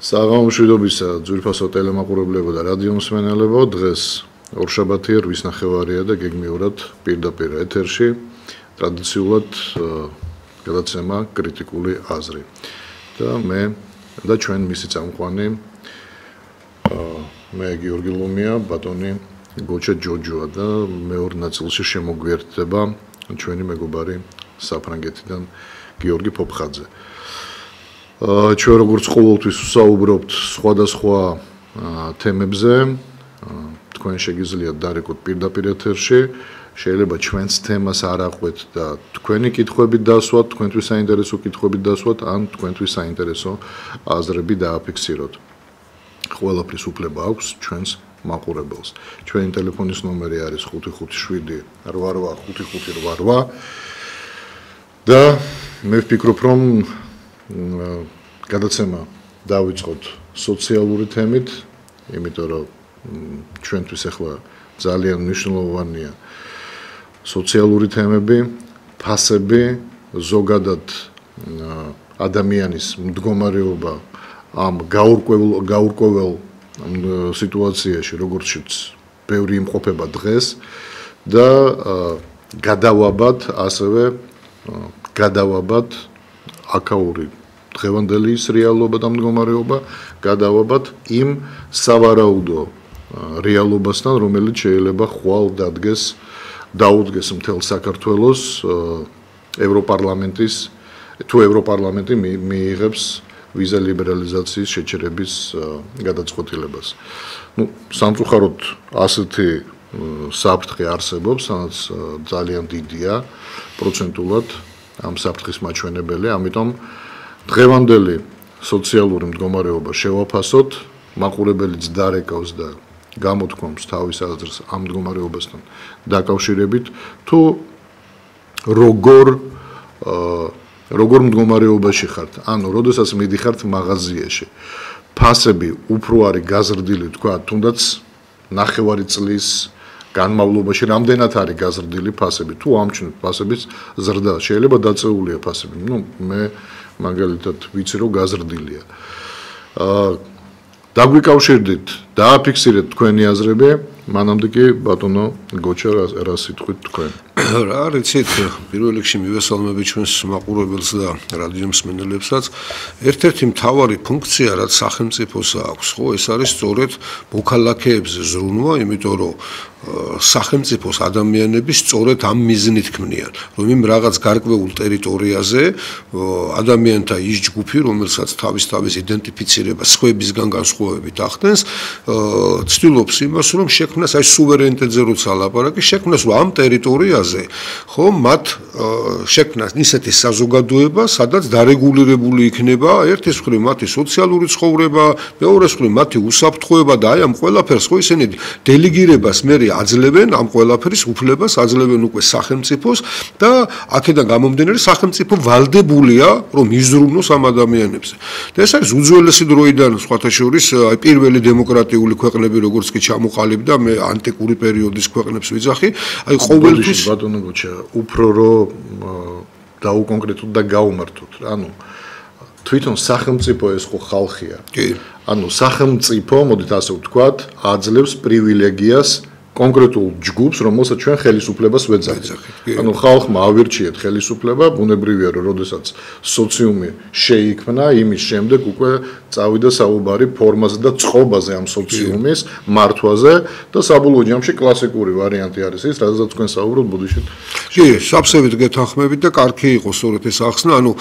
საღამომშვიდობისა ძვირფასო ტელემაყურებლებო და რადიო მსმენელებო, დღეს ორშაბათია 8 ნახევარია და გეგმიურად პირდაპირ ეთერში ტრადიციულად გადაცემა კრიტიკული აზრი. და მე და ჩვენ მისი წამყვანი მე გიორგი ლომია, ბატონი გოჩა ჯოჯოა და მეორე ნაწილში შემოგვიერთდება ჩვენი მეგობარი საფრანგეთიდან გიორგი ფოფხაძე. ჩვენ როგორც ყოველთვის ვსაუბრობთ სხვადასხვა თემებზე, თქვენ შეგიძლიათ დარეკოთ პირდაპირ ეთერში, შეიძლება ჩვენს თემას არ აყვეთ და თქვენი კითხვებით დასვათ, თქვენთვის საინტერესო კითხვებით დასვათ, ან თქვენთვის საინტერესო აზრები დააფიქსიროთ. ყველაფრის უფლება აქვს ჩვენს მაყურებელს. ჩვენი ტელეფონის ნომერი არის 557 88 და მე ვფიქრობ, რომ გადაცემა დავიწყოთ სოციალური თემით, იმიტომ რომ ჩვენთვის ახლა ძალიან მნიშვნელოვანია სოციალური თემები, ფასები, ზოგადად ადამიანის მდგომარეობა ამ გაურკვეველ სიტუაციაში, როგორცაც ბევრი იმყოფება დღეს და გადავაბად ასევე გადავაბად აქაური დღევანდელი ის რეალობა და მდგომარეობა გადავაბად იმ სავარაუდო რეალობასთან, რომელიც შეიძლება ხვალ დაუდგეს მთელ საქართველოს ევროპარლამენტის თუ ევროპარლამენტი მიიღებს ვიზა ლიბერალიზაციის შეჩერების გადაწყვეტილებას. სამწუხაროდ ასეთი საფრთხე არსებობს, სადაც ძალიან დიდია პროცენტულად ამ საფრთხის მაჩვენებელი, ამიტომ დღევანდელი სოციალური მდგომარეობა შევაფასოთ, მაყურებელიც დარეკავს და გამოთქვამს თავის აზრს ამ მდგომარეობასთან დაკავშირებით, თუ როგორ მდგომარეობაში ხართ, ანუ როდესაც მიდიხართ მაღაზიაში, ფასები უფრო არის გაზრდილი, თქვა, თუნდაც ნახევარი წლის განმავლობაში რამდენად არის გაზრდილი ფასები, თუ ამჩნევთ ფასების ზრდა, შეიძლება დაწეულია ფასები. მე მაგალითად ვიცი, რომ გაზრდილია. დაგვიკავშირდით, დააფიქსირეთ თქვენი აზრები, მანამდე კი ბატონო გოჩა რა სიტყვით თქვენ. რა რიცით, პირველ რიგში მივესალმები ჩვენს მაყურებელს და რადიო მსმენელებსაც. ერთ-ერთი მთავარი ფუნქცია, რაც სახელმწიფოს აქვს, ხო, ეს არის სწორედ მოქალაქეებზე ზრუნვა, იმიტომ რომ სახელმწიფოს ადამიანები სწორედ ამ მიზნით ქმნიან, რომ იმ რაღაც გარკვეულ ტერიტორიაზე ადამიანთა ის ჯგუფი, რომელსაც თავის იდენტიფიცირება სხვებისგან განსხვავებით ახდენს, ცდილობს იმას, რომ შექმნას აი სუვერენიტეტზე როცა ლაპარაკი, შექმნას რომ ამ ტერიტორიაზე, ხო, მათ შექმნას ისეთი საზოგადოება, სადაც დარეგულირებული იქნება ერთის მხრივ მათი სოციალური ცხოვრება, მეორეს მხრივ მათი უსაფრთხოება და აი ამ ყველაფერს ხო ისინი დელეგირებას მე აძლევენ ამ ყველაფერის უფლებას, აძლევენ უკვე სახელმწიფოს და აქედან გამომდინარე სახელმწიფო ვალდებულია, რომ იზრუნოს ამ ადამიანებზე. და ეს არის უძველესი დროიდან სხვათა შორის აი პირველი დემოკრატიული ქვეყნები, როგორც კი ჩამოყალიბდა, მე ანტიკური პერიოდის ქვეყნებს ვიძახი, აი ყოველთვის ბატონო გოჩა, უფრო რომ დაუკონკრეტოთ და გაუმართოთ. ანუ თვითონ სახელმწიფო ეს ხო ხალხია. კი. ანუ სახელმწიფო, მოდით ასე ვთქვათ, აძლევს პრივილეგიას კონკრეტულ ჯგუფს, რომელსაც ჩვენ ხელისუფლებას ვეძახით. ანუ ხალხმა ავირჩიეთ ხელისუფლება, ბუნებრივია, რომ როდესაც სოციუმი შეიქმნა, იმის შემდეგ უკვე წავიდა საუბარი ფორმაზე და წყობაზე ამ სოციუმის მართვაზე და საბოლოო ჯამში კლასიკური ვარიანტი არის ის, რადგან თქვენ საუბრობთ ბუდიშით. კი, საფსევით გეთანხმებით და კარგი იყო სწორედ ეს ახსნა, ანუ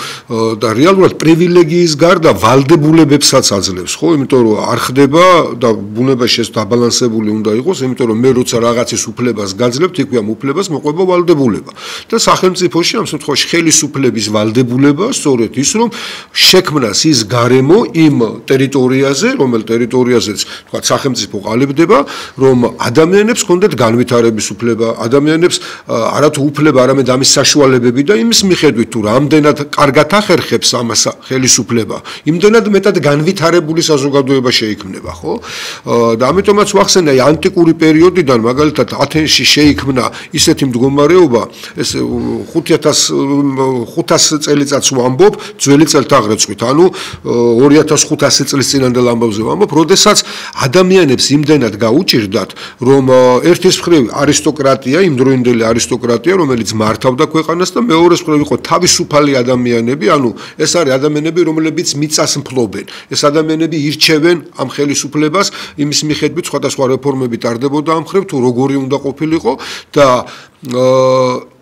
და რეალურად პრივილეგიის გარდა ვალდებულებებსაც აძლევს, ხო? იმიტომ რომ არ ხდება და ბუნებაში ეს დაბალანსებული უნდა იყოს, იმიტომ რომ მე როცა რაღაცის უფლებას გაძლევთ, იქვე ამ უფლებას მოყვება ვალდებულება. და სახელმწიფოში ამ შემთხვევაში ხელისუფლების ვალდებულება სწორედ ის, რომ შექმნას ის გარემო იმ ტერიტორიაზე, რომელ ტერიტორიაზეც თქვა სახელმწიფო ყალიბდება, რომ ადამიანებს ჰქონდეთ განვითარების უფლება, ადამიანებს არათუ უფლება, არამედ ამის საშუალებები და იმის მიხედვით თუ რამდენად კარგად ახერხებს ამას ხელისუფლება, იმდენად მეტად განვითარებული საზოგადოება შეიქმნება, ხო? და ამიტომაც ვახსენე აი ანტიკური პერიოდიდან რადგან მაგალითად ათენში შეიქმნა ისეთი მდგომარეობა, ეს 5500 წელიწადს ვამბობ, ძველი წელთაღრიცხვით, ანუ 2500 წლის წინანდელ ამბავზე ვამბობ, როდესაც ადამიანებს იმდენად გაუჭირდათ, რომ ერთის მხრივ არისტოკრატია, იმდროინდელი არისტოკრატია, რომელიც მართავდა ქვეყანას და მეორეს მხრივ იყო თავისუფალი ადამიანები, ანუ ეს არის ადამიანები, რომლებიც მიწას მფლობენ. ეს ადამიანები ირჩევენ ამ ხელისუფლებას, იმის მიხედვით სხვადასხვა რეფორმები ტარდებოდა ამ მხრივ, თუ როგორი უნდა ყოფილიყო და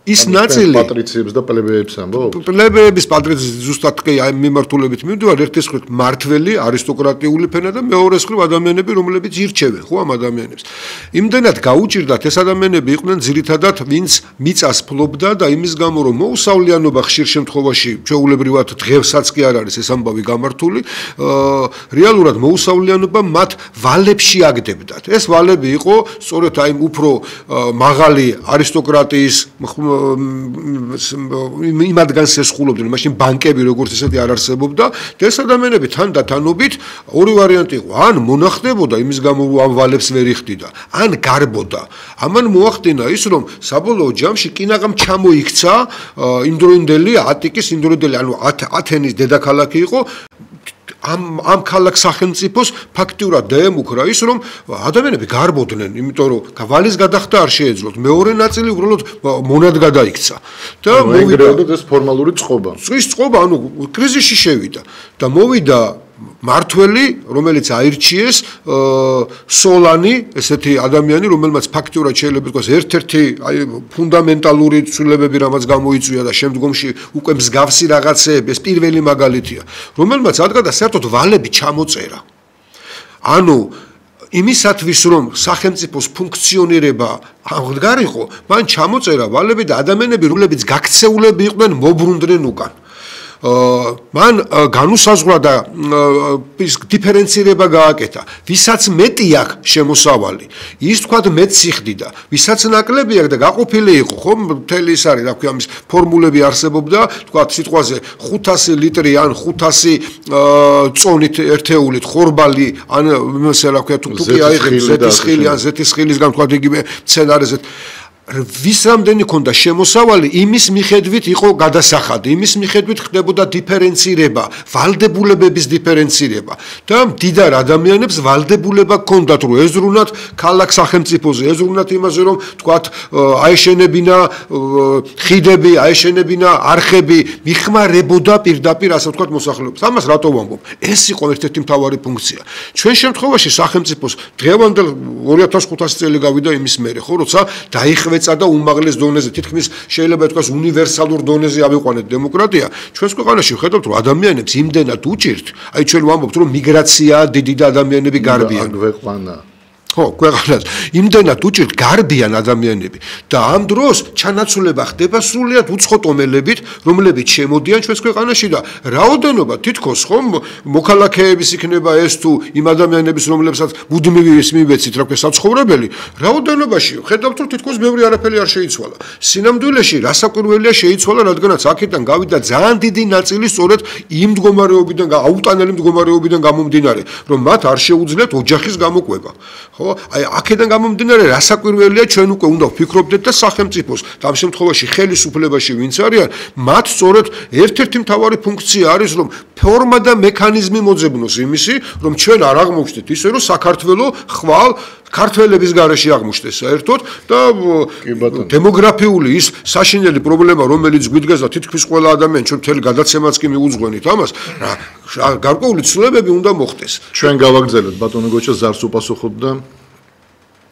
ის ნაწილი პატრიციებს და პლებეებს ამბობ? პლებეების პატრიციები ზუსტად კი აი მიმართულებით მივდივარ, ერთის მხრივ მართველი არისტოკრატიული ფენა და მეორეს მხრივ ადამიანები, რომლებიც ირჩევენ ხო ამ ადამიანებს. იმდენად გაუჭირდათ ეს ადამიანები იყვნენ ძირითადად ვინც მიწას ფლობდა და იმის გამო რომ მოუსავლიანობა ხშირ შემთხვევაში ჩვეულებრივად დღესაც კი არ არის ეს ამბავი გამართული, რეალურად მოუსავლიანობა მათ ვალებში აგდებდათ. ეს ვალები იყო სწორედ აი უფრო მაღალი არისტოკრატიის იმადგან შესხულობდნენ, მაშინ ბანკები როგორც ესეთი არ არსებობდა და ეს ადამიანები თანდათანობით ორი ვარიანტი იყო, ან მონახდებოდა იმის გამო რომ ამ ვალებს ვერ იხდიდა, ან გარბოდა. ამან მოახდინა ის რომ საბოლოო ჯამში კინაღამ ჩამოიქცა იმდროინდელი ატიკის იმდროინდელი ანუ ათენის დედაქალაქი იყო ამ ქალაქ სახელმწიფოს ფაქტიურად დაემუქრა ის რომ ადამიანები გარბოდნენ, იმიტომ რომ ვალის გადახდა არ შეეძლოთ. მეორე ნაწილი უბრალოდ მონად გადაიქცა და მოვიდა ეს ფორმალური წყობა. ის წყობა, ანუ კრიზისში შევიდა და მოვიდა მართველი, რომელიც აირჩიეს სოლანი, ესეთი ადამიანი, რომელმაც ფაქტიურად შეიძლება ითქვას ერთ-ერთი აი ფუნდამენტალური ცვლილებები რამაც გამოიწვია და შემდგომში უკვე მსგავსი რაღაცეები, ეს პირველი მაგალითია, რომელმაც ადგა საერთოდ ვალები ჩამოწერა. ანუ იმისათვის რომ სახელმწიფოს ფუნქციონირება აღდგარიყო, მან ჩამოწერა ვალები და ადამიანები, რომლებიც გაქცეულები იყვნენ, მობრუნდნენ უკან. მან განუსაზღვრა და დიფერენცირება გააკეთა. ვისაც მეტი აქვს შემოსავალი, ის თქვათ მეტ სიხდიდა. ვისაც ნაკლები აქვს და გაყოფილი იყო, ხო, მთელი ის არის, რა ქვია, ამის ფორმულები არსებობდა, თქვათ სიტყვაზე 500 ლიტრი ან 500 წონით ერთეულით ხორბალი, ან ესე რა ქვია, თუ კი აიღებს ზეთისხილი ან ზეთისხილისგან თქვათ იგივე სცენარეზე ვის რამდენი ქონდა შემოსავალი, იმის მიხედვით იყო გადასახადი, იმის მიხედვით ხდებოდა დიფერენცირება, ვალდებულებების დიფერენცირება და მდიდარ ადამიანებს ვალდებულება ჰქონდათ, რომ ეზრუნათ ქალაქ სახელმწიფოზე, ეზრუნათ იმაზე, რომ თქვათ აეშენებინა ხიდები, აეშენებინა არხები, მიხმარებოდა პირდაპირ ასე ვთქვათ მოსახლეობას. ამას რატო ვამბობ? ეს იყო ერთ-ერთი მთავარი ფუნქცია. ჩვენ შემთხვევაში სახელმწიფოს დღევანდელ 2500 წელი გავიდა იმის მერე, ხო, როცა დაიხვეწა და უმაღლეს დონეზე, თითქმის შეიძლება ითქვას უნივერსალურ დონეზე ავიყვანეთ დემოკრატია. ჩვენს ქვეყანაში ვხედავთ, რომ ადამიანებს იმდენად უჭირთ, აი ჩვენ ვამბობთ, რომ მიგრაციაა დიდი და ადამიანები გარბიან. გვეყვანა. ხო, ქვეყანას იმდენად უჭირთ გარბიან ადამიანები და ამ დროს ჩანაცვლება ხდება სრულიად უცხო ტომელებით, რომლებიც შემოდიან ჩვენს ქვეყანაში და რაოდენობა თითქოს ხო მოქალაქეების იქნება ეს თუ იმ ადამიანების, რომლებსაც მუდმივი ის მივეცით, რა ქვია, საცხოვრებელი, რაოდენობაში ხედავთ, რომ თითქოს ბევრი არაფერი არ შეიცვალა. სინამდვილეში რასაკვირველია შეიცვალა, რადგანაც აქედან გავიდა ძალიან დიდი ნაწილი სწორედ იმ მდგომარეობიდან, აუტანელი მდგომარეობიდან გამომდინარე, რომ მათ არ შეუძლიათ ოჯახის გამოკვება. ხო, აი აქედან გამომდინარე რასაკვირველია ჩვენ უკვე უნდა ვფიქრობდეთ და სახელმწიფოს და ამ შემთხვევაში ხელისუფლებაში ვინც არიან, მათ სწორედ ერთ-ერთი მთავარი ფუნქცია არის, რომ ფორმა და მექანიზმი მოძებნოს იმისი, რომ ჩვენ არ აღმოჩნდეთ ისე, რომ საქართველო ხვალ ქართველების გარეშე აღმოჩნდეს საერთოდ და დემოგრაფიული ის საშინელი პრობლემა, რომელიც გვიდგას და თითქმის ყველა ადამიანი ჩვენ მთელი გადაცემაც კი მიუძღვენით ამას, გარკვეული ცვლილებები უნდა მოხდეს. ჩვენ გავაგრძელებთ ბატონო გოჩა ზარს უპასუხოთ და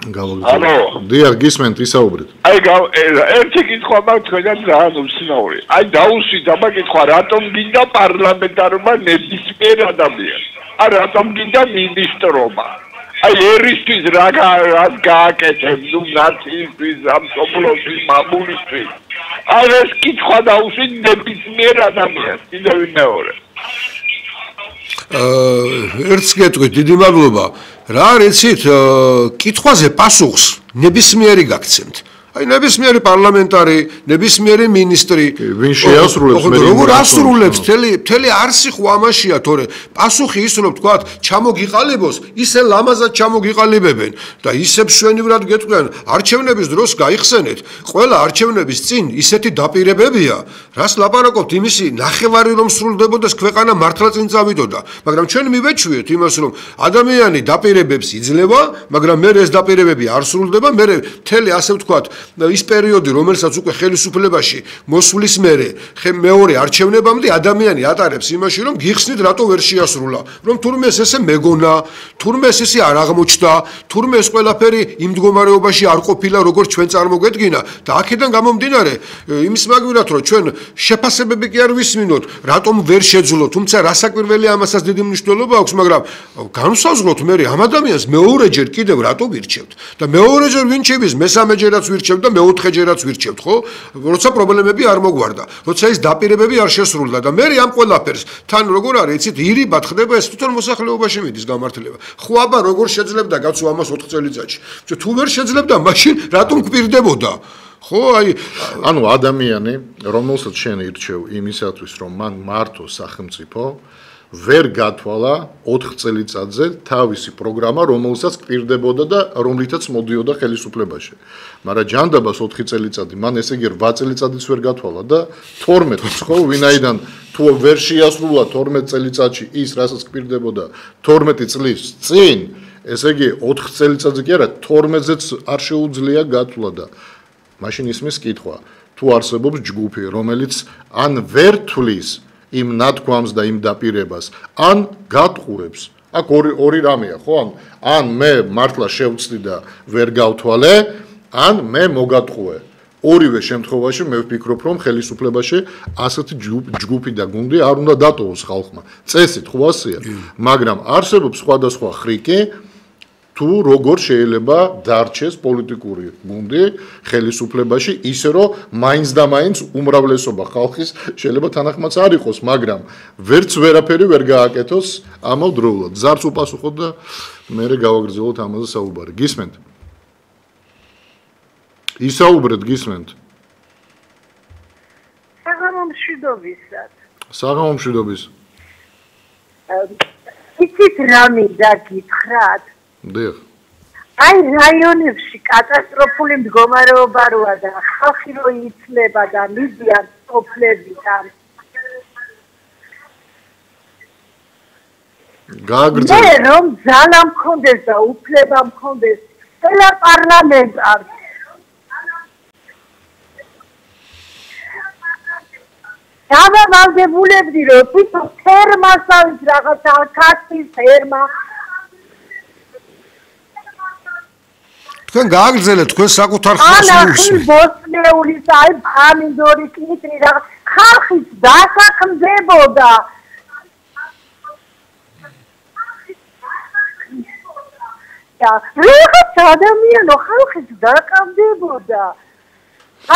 გავაგრძელებთ. დიახ, გისმენთ, ისაუბრეთ. აი ერთი კითხვა მაქვს თქვენთან ძალიან უცნაური. აი დაუსვით აბა კითხვა, რატომ გინდა პარლამენტარობა ნებისმიერ ადამიანს? ან რატომ გინდა მინისტრობა? აი ერისთვის რა გააკეთებ, ნუ ნაციისთვის, სამშობლოსთვის, მამულისთვის. აი ეს კითხვა დაუსვით ნებისმიერ ადამიანს, კიდევ მეორე. ერთს გეტყვით, დიდი მადლობა. რა არ იცით, კითხვაზე პასუხს ნებისმიერი გაგცემთ. აი ნებისმიერი პარლამენტარი, ნებისმიერი მინისტრი ვინ შეასრულებს როგორ ასრულებს მთელი არსი ხო ამაშია თორე პასუხი ის რომ თქვა ჩამოგიყალიბოს ისე ლამაზად ჩამოგიყალიბებენ და ისე მშვენივრად გეტყვიან არჩევნების დროს გაიხსენეთ ყველა არჩევნების წინ ისეთი დაპირებებია რას ლაპარაკობთ იმისი ნახევარი რომ სრულდებოდეს ქვეყანა მართლა წინ წავიდოდა მაგრამ ჩვენ მივეჩვიეთ იმას რომ ადამიანი დაპირებებს იძლევა მაგრამ მე ეს დაპირებები არ სრულდება მე მთელი ასე ვთქვათ ის პერიოდი რომელსაც უკვე ხელისუფლებაში მოსვლის მერე მეორე არჩევნებამდე ადამიანი ატარებს იმაში რომ გიხსნით რატო ვერ შეასრულა რომ თურმე ესე მეგონა თურმე ესე არ აღმოჩნდა თურმე ეს ყველაფერი იმ მდგომარეობაში არ ყოფილა როგორც ჩვენ წარმოგვედგინა და აქედან გამომდინარე იმის მაგვილად რომ ჩვენ შეფასებები კი არ ვისმინოთ რატომ ვერ შეძლო თუმცა რასაკვირველი ამასაც დიდი მნიშვნელობა აქვს მაგრამ განსაზღვროთ მე ამ ადამიანს მეორეჯერ კიდევ რატო ვირჩევთ და მეორეჯერ ვინჩების მესამეჯერაც ვირჩევთ და მეოთხეჯერაც ვირჩევთ ხო როცა პრობლემები არ მოგვარდა როცა ის დაპირებები არ შესრულდა და მე ამ ყველაფერს თან როგორ არის იცით ირიბად ხდება ეს თვითონ მოსახლეობაში მიდის გამართლება ხო აბა როგორ შეძლებდა კაცო ამას 4 წელიწადში თუ ვერ შეძლებდა მაშინ რატომ გვპირდებოდა ხო აი ანუ ადამიანი რომელსაც შენ ირჩევ იმისათვის რომ მან მართოს სახელმწიფო ვერ გათვალა 4 წელიწადზე თავისი პროგრამა რომელსაც გვპირდებოდა და რომლითაც მოდიოდა ხელისუფლებაში მაგრამ ჯანდაბას 4 წელიწადი მან ესე იგი 8 წელიწადიც ვერ გათვალა და 12 ხო ვინაიდან თუ ვერ შეასრულა 12 წელიწადში ის რასაც გვპირდებოდა 12 წლის წინ ესე იგი 4 წელიწადზე კი არა 12-ზეც არ შეუძლია გათვლა და მაშინ ისმის კითხვა თუ არსებობს ჯგუფი რომელიც ან ვერ თვლის იმ ნათქვამს და იმ დაპირებას ან გატყურებს აქ ორი რამეა ხო ან მე მართლა შევწდი და ვერ გავთვალე ან მე მოგატყუე ორივე შემთხვევაში მე ვფიქრობ რომ ხელისუფლებაში ასეთი ჯგუფი და გუნდი არ უნდა დატოვოს ხალხმა წესით ხო ასეა მაგრამ არსებობს სხვადასხვა ხრიკი თუ როგორ შეიძლება დარჩეს პოლიტიკური გუნდი ხელისუფლებაში ისე რომ მაინც და მაინც უმრავლესობა ხალხის შეიძლება თანახმაც არ იყოს მაგრამ ვერც ვერაფერი ვერ გააკეთოს ამავდროულად ზარც უპასუხოთ და მე გავაგრძელოთ ამაზე საუბარი გისმენთ ისაუბრეთ გისმენთ საღამომშვიდობის იცით რა მინდა გითხრათ დიახ აი რაიონებში კატასტროფული მდგომარეობა როა და ხალხი რო იცლება და მიდიან სოფლებიდან გააგრძელეთ მე რომ ძალა მქონდეს და უფლება მქონდეს ყველა პარლამენტარს დავავალდებულებდი რომ თვითონ ფერმასავით რაღაცა კაცის ფერმა თქვენ გააგრძელეთ თქვენ საკუთარ ხმას მიუსმენთ. ბოსნეულის აი ამინდორის კიტრი რა ხალხის დასაქმდებოდა. რაღაც ადამიანო ხალხის დაკავდებოდა.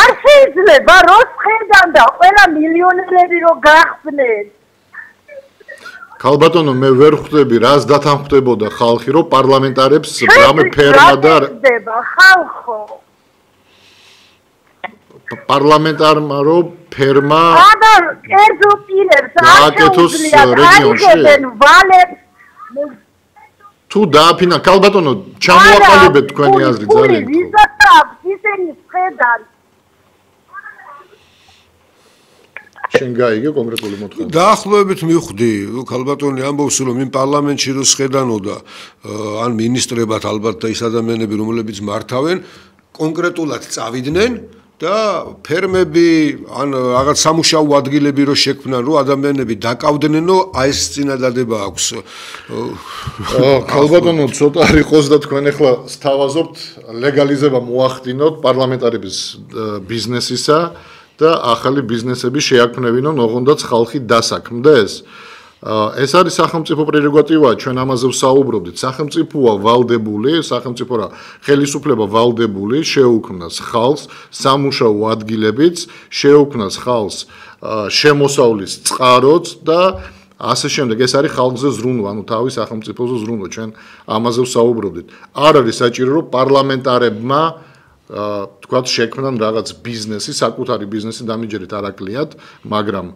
არ შეიძლება რომ ხედან და ყველა მილიონერები რო გახსნეს. ქალბატონო მე ვერ ხვდები რას დათანხმდებოდა ხალხი რომ პარლამენტარებს რამე ფერმა და ხალხო პარლამენტარმა რომ ფერმა აბა კერძო პირებს გააკეთოს რეგიონში თუ დააფინა ქალბატონო ჩამოაყალიბეთ თქვენი აზრი ძალიან ისინი ხედან შენ გაიგე კონკრეტული მოთხოვნა. დაახლოებით მივხვდი, ქალბატონი ამბობს, რომ იმ პარლამენტში რო შეხედანოდა ან მინისტრებად ალბათ და ის ადამიანები, რომლებიც მართავენ, კონკრეტულად წავიდნენ და ფერმები ან რაღაც სამუშაო ადგილები რო შექმნან, რომ ადამიანები დაკავდნენო, აი ეს წინადადება აქვს. ქალბატონო, ცოტა არ იყოს და თქვენ ახლა სთავაზობთ ლეგალიზება მოახდინოთ პარლამენტარების ბიზნესისა და ახალი ბიზნესები შეაქმნევინონ, ოღონდაც ხალხი დასაქმდეს. ეს არის სახელმწიფო პრეროგატივა, ჩვენ ამაზე ვსაუბრობდით. სახელმწიფოა ვალდებული, სახელმწიფო რა, ხელისუფლება ვალდებული შეუქმნას ხალხს სამუშაო ადგილებიც, შეუქმნას ხალხს შემოსავლის წყაროც და ასე შემდეგ. ეს არის ხალხზე ზრუნვა, ანუ თავის სახელმწიფოზე ზრუნვა, ჩვენ ამაზე ვსაუბრობდით. არ არის საჭირო, რომ პარლამენტარებმა თქვათ შექმნან რაღაც ბიზნესი, საკუთარი ბიზნესი დამიჯერეთ არაკლიათ, მაგრამ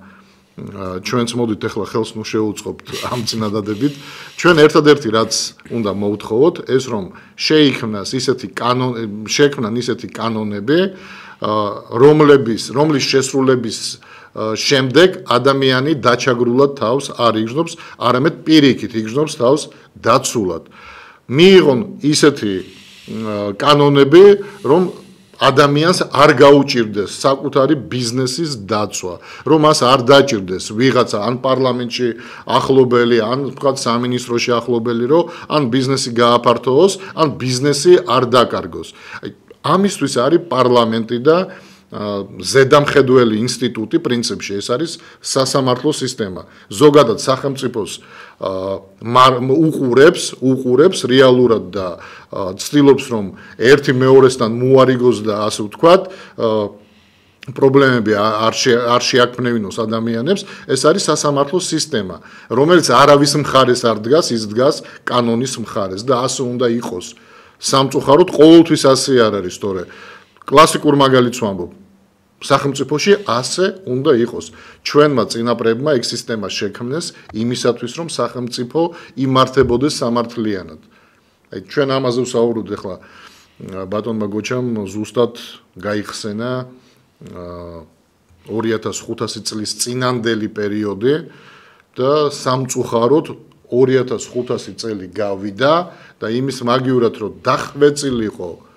ჩვენც მოდით ახლა ხელს ნუ შევუწყობთ ამ წინადადებით. ჩვენ ერთადერთი რაც უნდა მოვთხოვოთ, ეს რომ შეიქმნას ისეთი კანონები, რომლის შესრულების შემდეგ ადამიანი დაჩაგრულად თავს არ იგრძნობს, არამედ პირიქით იგრძნობს თავს დაცულად. მიიღონ ისეთი კანონები, რომ ადამიანს არ გაუჭირდეს საკუთარი ბიზნესის დაცვა, რომ მას არ დაჭირდეს ვიღაცა ან პარლამენტში ახლობელი, ან თქვათ სამინისტროში ახლობელი, რომ ან ბიზნესი გააფართოვოს, ან ბიზნესი არ დაკარგოს. ამისთვის არის პარლამენტი და ზედამხედველი ინსტიტუტი, პრინციპში ეს არის სასამართლო სისტემა. ზოგადად სახელმწიფოს უყურებს რეალურად და ცდილობს რომ ერთი მეორესთან მოარიგოს და ასე ვთქვათ, პრობლემები არ შეაქმნევინოს ადამიანებს, ეს არის სასამართლო სისტემა, რომელიც არავის მხარეს არ დგას, ის დგას კანონის მხარეს და ასე უნდა იყოს. სამწუხაროდ ყოველთვის ასე არ არის, თორე კლასიკურ მაგალითს ვამბობ. სახელმწიფოში ასე უნდა იყოს. ჩვენმა წინაპრებმა ეგ სისტემა შექმნეს იმისათვის, რომ სახელმწიფო იმართებოდეს სამართლიანად. აი ჩვენ ამაზე ვსაუბრობთ ახლა ბატონმა გოჩამ ზუსტად გაიხსენა 2500 წლის წინანდელი პერიოდი და სამწუხაროდ 2500 წელი გავიდა და იმის მაგივრად რომ დახვეწილიყო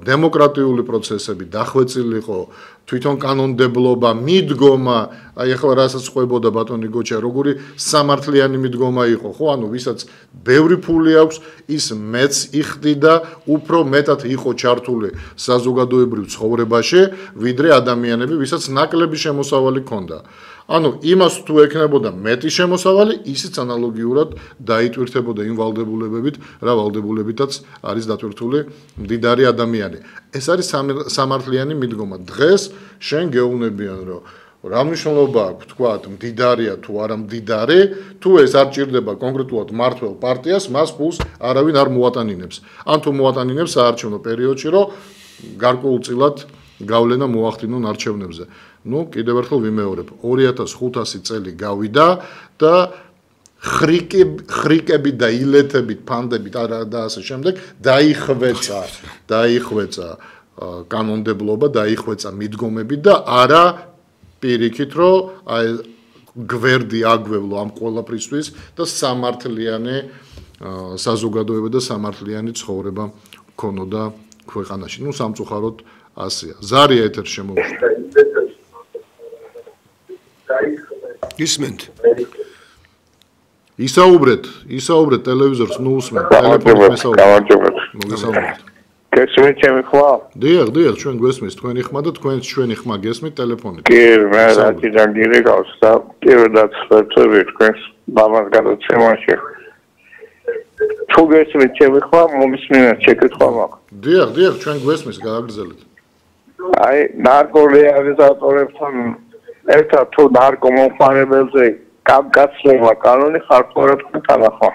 დემოკრატიული პროცესები, დახვეწილიყო თვითონ კანონმდებლობა, მიდგომა, აი ახლა რასაც ყვებოდა ბატონი გოჩა, როგორი სამართლიანი მიდგომა იყო, ხო, ანუ ვისაც ბევრი ფული აქვს, ის მეც იხდიდა, უფრო მეტად იყო ჩართული საზოგადოებრივ ცხოვრებაში, ვიდრე ადამიანები, ვისაც ნაკლები შემოსავალი ჰქონდა. ანუ იმას თუ ეკნებოდა მეტი შემოსავალი, ისიც ანალოგიურად დაიტვირთებოდა იმ ვალდებულებებით, რა ვალდებულებითაც არის დატვირთული მდიდარი ადამიანი. ეს არის სამართლიანი მიდგომა. დღეს შენ გეუბნებიან, რომ რა მნიშვნელობა აქვს, თქვათ, მდიდარია თუ არა მდიდარი, თუ ეს არ ჭირდება კონკრეტულად მმართველ პარტიას, მას ფულს არავინ არ მოატანინებს. ან თუ მოატანინებს საარჩევნო პერიოდში, რომ გარკვეულწილად გავლენა მოახდინონ არჩევნებზე. ნუ კიდევ ერთხელ ვიმეორებ, 2500 წელი გავიდა და ხრიკები და ილეთებით, ფანდებით და ასე შემდეგ დაიხვეწა კანონმდებლობა, დაიხვეწა მიდგომები და არა პირიქით, რომ აი გვერდი აგვევლო ამ ყველაფრისთვის და სამართლიანი საზოგადოება და სამართლიანი ცხოვრება ქონოდა ქვეყანაში. ნუ სამწუხაროდ ასეა. ზარია ეთერში შემოვიდა. ისმენთ. ისაუბრეთ ტელევიზორს, ნუ უსმენთ, ტელეფონით მესაუბრეთ. მოგესალმებით. გესმით ჩემი ხმა? დიახ, ჩვენ გვესმის თქვენი ხმა და თქვენც ჩვენი ხმა გესმით ტელეფონით. კი, მე რატიდან გირეკავს და პირველად ვწერები თქვენს ბაბას გადაცემაში. თუ გესმით ჩემი ხმა, მომისმინეთ შეკითხვა მაქვს. დიახ, ჩვენ გვესმის, გააგრძელეთ. აი, ნარკორეალიზატორებთან ერთად თუ ნარკომომხმარებელზე გამკაცრება კანონი ხარჯურად თანახმა.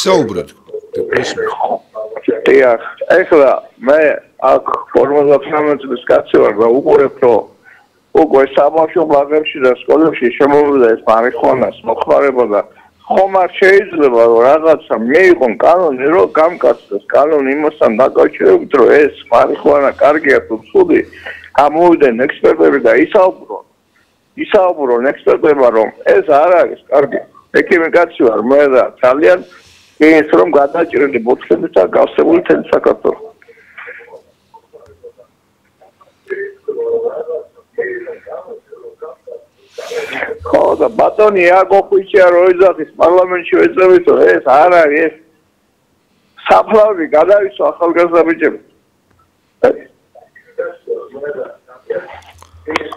საუბრეთ. დიახ, ეხლა მე აქ 59 წლის კაცი ვარ და უყურებ, რომ უკვე საბავშვო ბაღებში და სკოლებში შემოვიდა ეს მარიხუანას მოხმარება და ხომ არ შეიძლება რომ რაღაცა მიიღონ კანონი, რომ გამკაცდეს კანონი იმასთან დაკავშირებით, რომ ეს მარიხუანა კარგია თუ ცუდი, გამოვიდნენ ექსპერტები და ისაუბრონ ექსპერტებმა, რომ ეს არ არის კარგი. ექიმი კაცი ვარ მე და ძალიან ის რომ გადაჭრილი ბოთლებით და გავსებული თემ საქართველოს. ხო და ბატონი აკოხიჩია რო იძახის პარლამენტში ეწევით, რომ ეს არ არის ეს საფლავი გადავისვა ახალგაზრდა ბიჭები.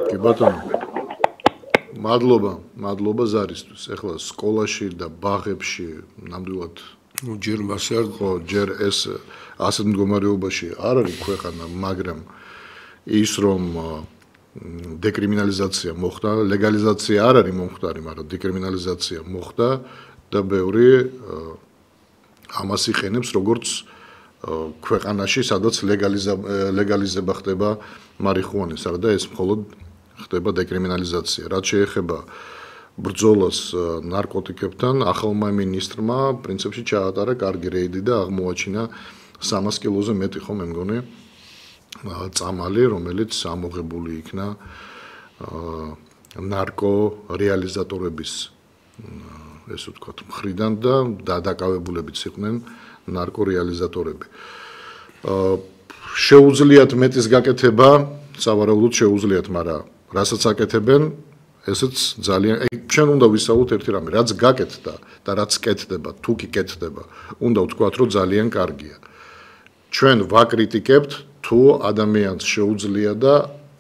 კი ბატონო. მადლობა ზარისთვის. ეხლა სკოლაში და ბაღებში ნამდვილად ჯერ მასე არ ხო, ჯერ ეს ასეთ მდგომარეობაში არ არის ქვეყანა, მაგრამ ის რომ დეკრიმინალიზაცია მოხდა, ლეგალიზაცია არ არის მომხდარი, მაგრამ დეკრიმინალიზაცია მოხდა და ბევრი ამას იყენებს როგორც ქვეყანაში, სადაც ლეგალიზება ხდება მარიხუანის, არა და ეს მხოლოდ ხდება დეკრიმინალიზაცია. რაც შეეხება ბრძოლას ნარკოტიკებთან, ახალმა მინისტრმა პრინციპში ჩაატარა კარგი რეიდი და აღმოაჩინა 300 კილოზე მეტი ხო მე მგონი წამალი, რომელიც ამოღებული იქნა ნარკო რეალიზატორების ესე ვთქვათ მხრიდან და დაკავებულებიც იყვნენ ნარკო რეალიზატორები. შეუძლიათ მეტის გაკეთება, სავარაუდოდ შეუძლიათ, მაგრამ რასაც აკეთებენ, ესეც ძალიან ჩვენ უნდა ვისაუბროთ ერთი რამე, რაც გაკეთდა და რაც კეთდება, თუ კი კეთდება, უნდა ვთქვათ, რომ ძალიან კარგია. ჩვენ ვაკრიტიკებთ, თუ ადამიანს შეუძლია და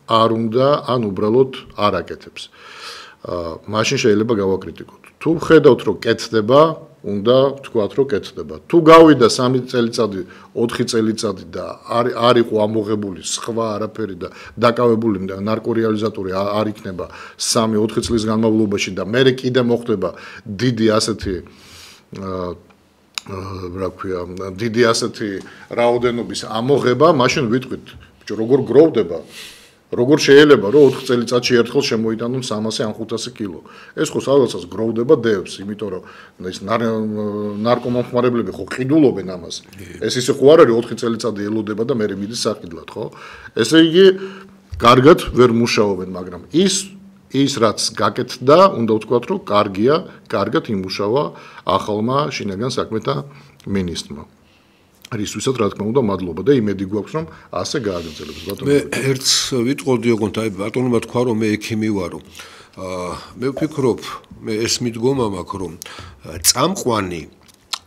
არ უნდა, ან უბრალოდ არ აკეთებს. მაშინ შეიძლება გავაკრიტიკოთ. თუ ხედავთ, რომ კეთდება, უნდა ვთქვათ, რომ კეთდება. თუ გავიდა 3 წელიწადი, 4 წელიწადი და არ იყო ამოღებული სხვა არაფერი და დაკავებული ნარკორეალიზატორი არ იქნება 3-4 წლის განმავლობაში და მე კიდე მოხდება დიდი ასეთი რა ქვია, დიდი ასეთი რაოდენობის ამოღება, მაშინ ვიტყვით, ბიჭო, როგორ გროვდება, როგორ შეიძლება, რომ 4 წელიწადში ერთხელ შემოიტანონ 300 ან 500 კილო. ეს ხო სადღაცაც გროვდება დევს, იმიტომ რომ ეს ნარკომომხმარებლები ხო ყიდულობენ ამას. ეს ისე ხო არ არის 4 წელიწადი ელოდება და მე მიდის საყიდლად, ხო? ესე იგი, კარგად ვერ მუშაობენ, მაგრამ ის რაც გაკეთდა, უნდა ვთქვათ, რომ კარგია, კარგად იმუშავა ახალმა შინაგან საქმეთა მინისტრმა. რისთვისაც რა თქმა უნდა მადლობა და იმედი გვაქვს რომ ასე გააგრძელებს ბატონო. მე ერთს ვიტყოდი ოღონდ აი ბატონმა თქვა რომ მე ექიმი ვარო. მე ვფიქრობ, მე ეს მიდგომა მაქვს რომ წამყვანი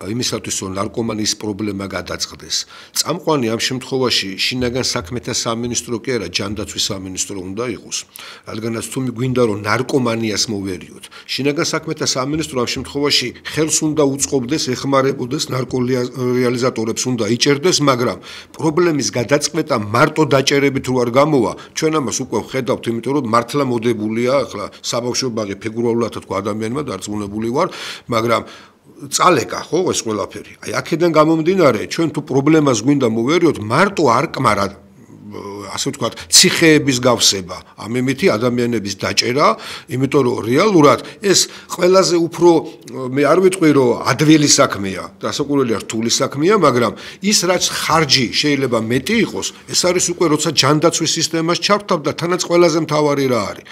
იმისათვის რომ ნარკომანიის პრობლემა გადაწყდეს. წამყვანი ამ შემთხვევაში შინაგან საქმეთა სამინისტრო კი არა, ჯანდაცვის სამინისტრო უნდა იყოს. რადგანაც თუ გვინდა რომ ნარკომანიას მოვერიოთ, შინაგან საქმეთა სამინისტრო ამ შემთხვევაში ხელს უნდა უწყობდეს, ეხმარებოდეს ნარკორეალიზატორებს უნდა იჭერდეს, მაგრამ პრობლემის გადაწყვეტა მარტო დაჭერებით რო არ გამოვა, ჩვენ ამას უკვე ვხედავთ, იმიტომ რომ მართლა მოდებულია, ახლა საბავშვო ბაღი ფიგურალურად თქვა ადამიანმა დარწმუნებული ვარ, მაგრამ წალეკა ხო ეს ყველაფერი. აი აქედან გამომდინარე, ჩვენ თუ პრობლემას გვინდა მოვერიოთ, მარტო არ კმარად ასე ვთქვათ, ციხეების გავსება, ამემითი ადამიანების დაჭერა, იმიტომ რომ რეალურად ეს ყველაზე უფრო მე არ ვიტყვი რომ ადვილი საქმეა, დასაკვირველია რთული საქმეა, მაგრამ ის რაც ხარჯი შეიძლება მეტი იყოს, ეს არის უკვე როცა ჯანდაცვის სისტემას ჩავთავ და თანაც ყველაზე მთავარი რა არის.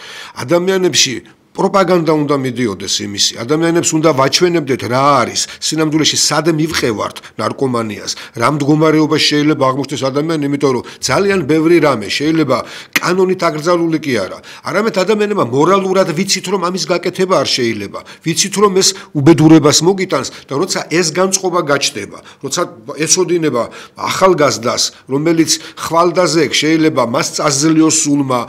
ადამიანებში პროპაგანდა უნდა მიდიოდეს იმისი. ადამიანებს უნდა ვაჩვენებდეთ რა არის, სინამდვილეში სად მივყევართ ნარკომანიას, რა მდგომარეობაში შეიძლება აღმოჩნდეს ადამიანი, იმიტომ რომ ძალიან ბევრი რამე შეიძლება კანონით აკრძალული კი არა. არამედ ადამიანებმა მორალურად ვიცით რომ ამის გაკეთება არ შეიძლება. ვიცით რომ ეს უბედურებას მოგიტანს და როცა ეს განწყობა გაჩნდება, როცა ეცოდინება ახალგაზრდას, რომელიც ხვალდაზე შეიძლება მას წაძლიოს სულმა,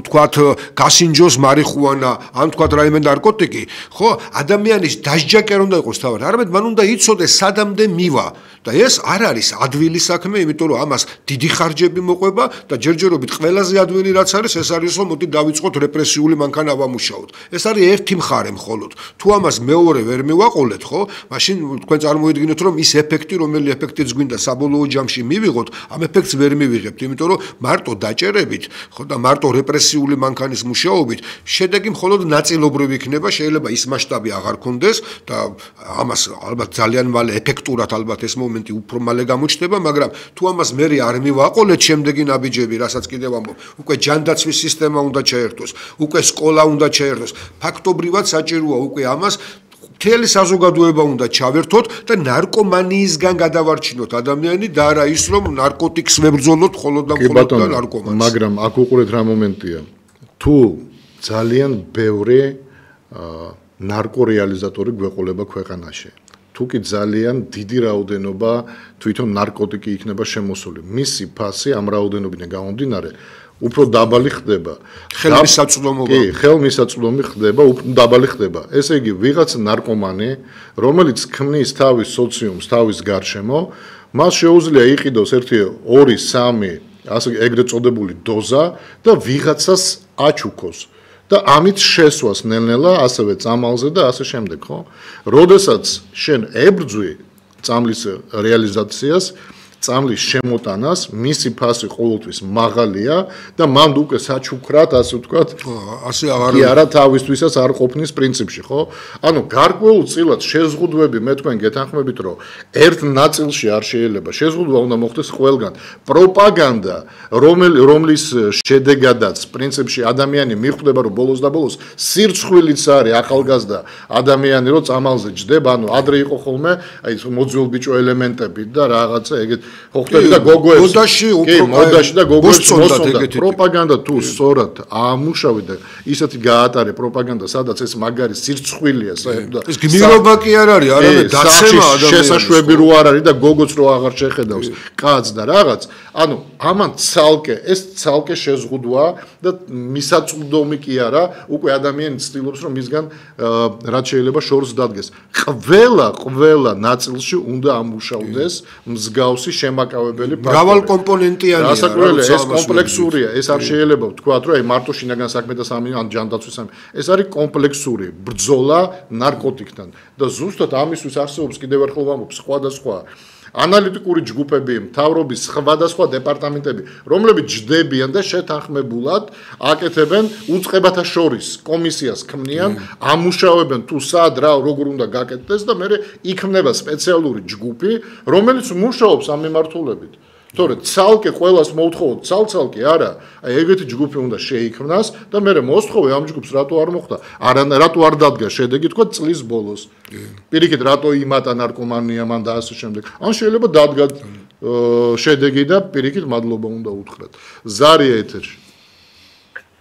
თქვათ გასინჯოს მარიხუანა, თქვა რაიმე ნარკოტიკი, ხო, ადამიანის დასჯაკი არ უნდა იყოს თავად, არამედ მან უნდა იცოდეს სადამდე მივა და ეს არ არის ადვილი საქმე, იმიტომ რომ ამას დიდი ხარჯები მოყვება და ჯერჯერობით ყველაზე ადვილი რაც არის, ეს არის რომ მოდი დავიწყოთ რეპრესიული მანქანა ვამუშაოთ. ეს არის ერთი მხარე მხოლოდ. თუ ამას მეორე ვერ მივაყოლეთ, ხო, მაშინ თქვენ წარმოიდგინეთ რომ ის ეფექტი, რომელი ეფექტიც გვინდა საბოლოო ჯამში მივიღოთ, ამ ეფექტს ვერ მივიღებთ, იმიტომ რომ მარტო დაჭერებით, ხო და მარტო რეპრესიული მანქანის მუშაობით შედეგი მხოლოდ ნაწილობრივ იქნება, შეიძლება ის მასშტაბი აღარ კონდეს და ამას ალბათ ძალიან მალე ეფექტურად ალბათ ეს მომენტი უფრო მალე გამოჩნდება, მაგრამ თუ ამას მე არ მივაყოლეთ შემდეგი ნაბიჯები, რასაც კიდევ ამბობ, უკვე ჯანდაცვის სისტემა უნდა ჩაერთოს, უკვე სკოლა უნდა ჩაერთოს, ფაქტობრივად საჭიროა უკვე ამას მთელი საზოგადოება უნდა ჩავერთოთ და ნარკომანიისგან გადავარჩინოთ ადამიანი და არა ის რომ ნარკოტიკს ვებრძოლოთ მხოლოდ და მხოლოდ და ნარკომანს. მაგრამ აქ უყურეთ რა მომენტია. თუ ძალიან ბევრი ნარკორეალიზატორი გვეყოლება ქვეყანაში. თუ კი ძალიან დიდი რაოდენობა თვითონ ნარკოტიკი იქნება შემოსული. მისი ფასი ამ რაოდენობიდან გამომდინარე უფრო დაბალი ხდება. ხელმისაწვდომობა. კი, ხელმისაწვდომი ხდება, უფრო დაბალი ხდება. ესე იგი, ვიღაც ნარკომანი, რომელიც ქმნის თავის სოციუმს, თავის გარშემო, მას შეუძლია იყიდოს 1, 2, 3, ასე ეგრეთ წოდებული დოზა და ვიღაცას აჩუქოს. და ამით შესვას ნელ-ნელა ასევე წამალზე და ასე შემდეგ, ხო? როდესაც შენ ებრძვი, წამლის რეალიზაციას წამლის შემოტანას მისი ფასი ყოველთვის მაღალია და მან უკვე საჩუქრად ასე ვთქვათ ასე აღარ კი არა თავისთვისაც არ ყოფნის პრინციპში ხო ანუ გარკვეულწილად შეზღუდვები მე თქვენ გეთანხმებით რომ ერთ ნაწილში არ შეიძლება შეზღუდვა უნდა მოხდეს ყველგან პროპაგანდა რომლის შედეგადაც პრინციპში ადამიანი მიხვდება რომ ბოლოს და ბოლოს სირცხვილიც არის ახალგაზრდა ადამიანი რომ წამალზე ჯდება ანუ ადრე იყო ხოლმე აი მოძველ ბიჭო ელემენტები და რაღაცა ეგეთ ხოხტები და გოგოებს მოდაში და გოგოებს მოსწონდა პროპაგანდა თუ სწორად აამუშავე და ისეთი გაატარე პროპაგანდა სადაც ეს მაგარი სირცხვილია საერთოდ ეს გმირობა კი არ არის არამედ დაცემა ადამიანის შესაშვები რო არ არის და გოგოც რო აღარ შეხედავს კაცს და რაღაც ანუ ამან ცალკე შეზღუდვა და მისაწვდომი კი არა უკვე ადამიანი ცდილობს რომ მისგან რაც შეიძლება შორს დადგეს ყველა ნაწილში უნდა ამუშავდეს მსგავსი შემაკავებელი მრავალკომპონენტიანი რასაკვირველია ეს კომპლექსურია ეს არ შეიძლება ვთქვათ რომ აი მარტო შინაგან საქმეთა სამი ან ჯანდაცვის სამი ეს არის კომპლექსური ბრძოლა ნარკოტიკთან და ზუსტად ამისთვის არსებობს კიდევ ერთხელ ვამბობ სხვადასხვა ანალიტიკური ჯგუფები, მთავრობის სხვადასხვა დეპარტამენტები, რომლებიც ჯდებიან და შეთანხმებულად აკეთებენ უწყებათა შორის კომისიას ქმნიან, ამუშავებენ თუ სად რა როგორ უნდა გაკეთდეს და მე იქნება სპეციალური ჯგუფი, რომელიც მუშაობს ამ მიმართულებით. თორე ცალკე ყველას მოვთხოვოთ ცალ-ცალკე არა, აი ეგეთი ჯგუფი უნდა შეიქმნას და მე მოსთხოვე ამ ჯგუფს რატო არ მოხდა? რატო არ დადგა შედეგი თქვა წლის ბოლოს. პირიქით რატო იმატა ნარკომანია მან და ასე შემდეგ. ან შეიძლება დადგა შედეგი და პირიქით მადლობა უნდა უთხრათ. ზარია ეთერში.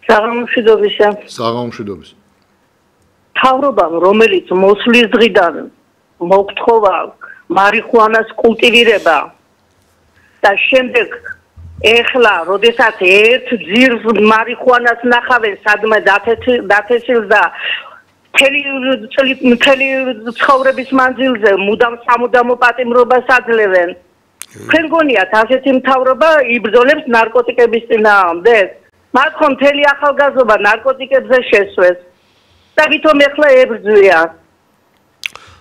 საღამომშვიდობისა. საღამომშვიდობის. თავრობამ რომელიც მოსვლის დღიდან მოგთხოვა მარიხუანას კულტივირება და შემდეგ ეხლა როდესაც ერთ ძირს მარიხუანას ნახავენ სადმე დათესილს და მთელი ცხოვრების მანძილზე მუდამ სამუდამო პატიმრობას აძლევენ თქვენ გონიათ ასეთი მთავრობა იბრძოლებს ნარკოტიკების წინააღმდეგ მათ ხომ მთელი ახალგაზრდობა ნარკოტიკებზე შესვეს და ვითომ ეხლა ებრძვია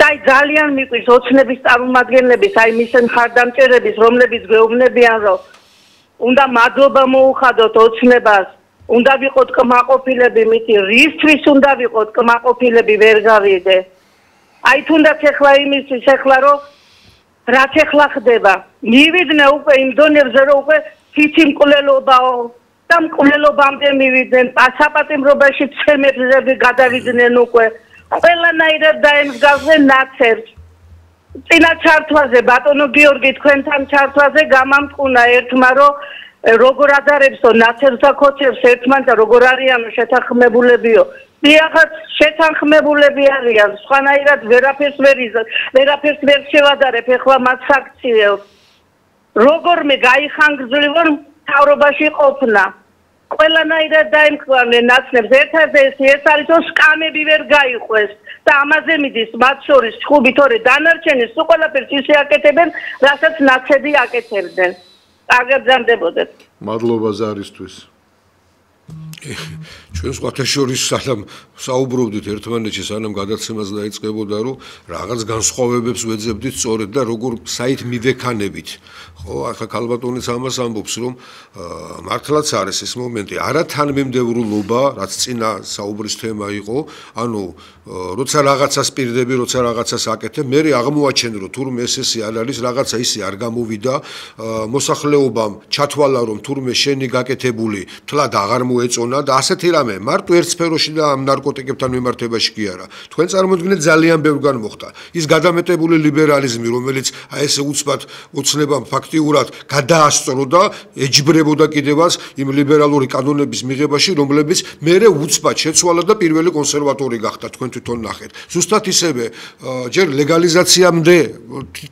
აი ძალიან მიყვარს ოცნების წარმომადგენლების აი მის მხარდამჭერების რომლებიც გვეუბნებიან რომ უნდა მადლობა მოუხადოთ ოცნებას უნდა ვიყოთ კმაყოფილები მითი რისთვის უნდა ვიყოთ კმაყოფილები ვერ გავიდე აი თუნდაც ეხლა იმისთვის ეხლა რომ რაც ეხლა ხდება მივიდნენ უკვე იმ დონეზე რომ უკვე თითი მკვლელობაო და მკვლელობამდე მივიდნენ პასაპატიმრობაში ცემებზე გადავიდნენ უკვე ყველანაირად დაემსგავსეს ნაცერს. წინა ჩართვაზე ბატონო გიორგი თქვენთან ჩართვაზე გამამტყუნა ერთმა რომ როგორ ადარებსო ნაცერს და ქოჩებს ერთმანეთს და როგორ არიანო შეთანხმებულებიო. დიახაც შეთანხმებულები არიან, სხვანაირად ვერაფერს ვერ შევადარებ ეხლა მათ საქციელს. როგორმე გაიხანგრძლივონ მთავრობაში ყოფნა. ყველანაირად დაემკვიდრნენ ნაცნებს ერთ-ერთი ეს არის რომ სკამები ვერ გაიყვეს და ამაზე მიდის მათ შორის ჩხუბი თორე დანარჩენი სულ ყველაფერს ისე აკეთებენ რასაც ნაცები აკეთებდნენ კარგად გზარდებოდეთ მადლობა ზარისთვის ჩვენ სხვათა შორის სანამ საუბრობდით ერთმანეთში სანამ გადაცემას დაიწყებოდა რომ რაღაც განსხვავებებს ვეძებდით სწორედ და როგორ საით მივექანებით ხო ახლა ქალბატონიც ამას ამბობს რომ მართლაც არის ეს მომენტი არა თანმიმდევრულობა რაც წინა საუბრის თემა იყო ანუ როცა რაღაცას პირდები როცა რაღაცას აკეთებ მე აღმოაჩენ რომ თურმე ესე არ არის რაღაცა ისე არ გამოვიდა მოსახლეობამ ჩათვალა რომ თურმე შენი გაკეთებული თლად აღარ მოეწონა და ასეთი რამე მარტო ერთ სფეროში და ამ ნარკოტიკებთან მიმართებაში კი არა თქვენ წარმოიდგინეთ ძალიან ბევრგან მოხდა ის გადამეტებული ლიბერალიზმი რომელიც აი ესე უცბად ოცნებამ ფაქტიურად გადაასწრო და ეჯიბრებოდა კიდევაც იმ ლიბერალური კანონების მიღებაში რომლებიც მერე უცბად შეცვალა და პირველი კონსერვატორი გახდა თქვენ თვითონ ნახეთ ზუსტად ისევე ჯერ ლეგალიზაციამდე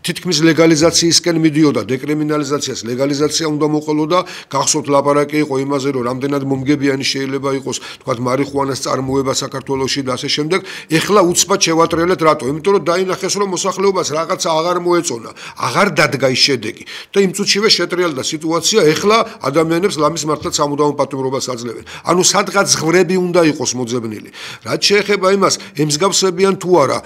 თითქმის ლეგალიზაციისკენ მიდიოდა დეკრიმინალიზაციას ლეგალიზაცია უნდა მოყოლოდა გახსოვთ ლაპარაკი იყო იმაზე რომ რამდენად მომგებიანი შეიძლება იყოს თქვათ მარიხუანას წარმოება საქართველოში და ასე შემდეგ ეხლა უცბად შევატრიალეთ რატო იმიტომ რომ დაინახეს რომ მოსახლეობას რაღაცა აღარ მოეწონა აღარ დადგა ის შედეგი და იმ წუთშივე შეტრიალდა სიტუაცია ეხლა ადამიანებს ლამის მართლაც სამუდამო პატიმრობას აძლევენ ანუ სადღაც ღვრები უნდა იყოს მოძებნილი რაც შეეხება იმას ემსგავსებიან თუ არა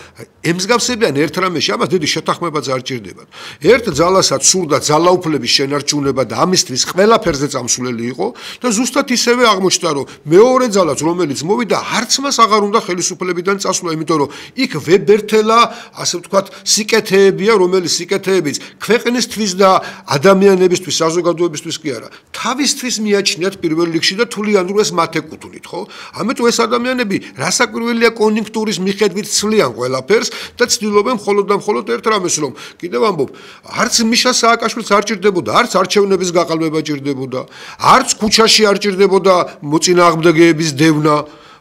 ემსგავსებიან ერთ რამეში ამას დიდი შეთანხმებაც არ ჭირდებათ ერთ ძალასაც სურდა ძალაუფლების შენარჩუნება და ამისთვის ყველაფერზე წამსვლელი იყო და ზუსტად ისევე აღმოჩნდა რომ მეორე ძალაც რომელიც მოვიდა არც მას აღარ უნდა ხელისუფლებიდან წასვლა იმიტომ რომ იქ ვებერთელა ასე ვთქვათ სიკეთეებია რომელიც სიკეთეებიც ქვეყნისთვის და ადამიანებისთვის საზოგადოებისთვის კი არა თავისთვის მიაჩნიათ პირველ რიგში და თვლიან რომ ეს მათ ეკუთვნით ხო ამიტომ ეს ადამიანები რასაკვირველია კონიუნქტურის მიხედვით ცვლიან ყველაფერს და ცდილობენ მხოლოდ და მხოლოდ ერთ რამეს რომ კიდევ ამბობ არც მიშა სააკაშვილს არ ჭირდებოდა არც არჩევნების გაყალბება ჭირდებოდა არც ქუჩაში არ ჭირდებოდა მოწინააღმდეგეების დევნა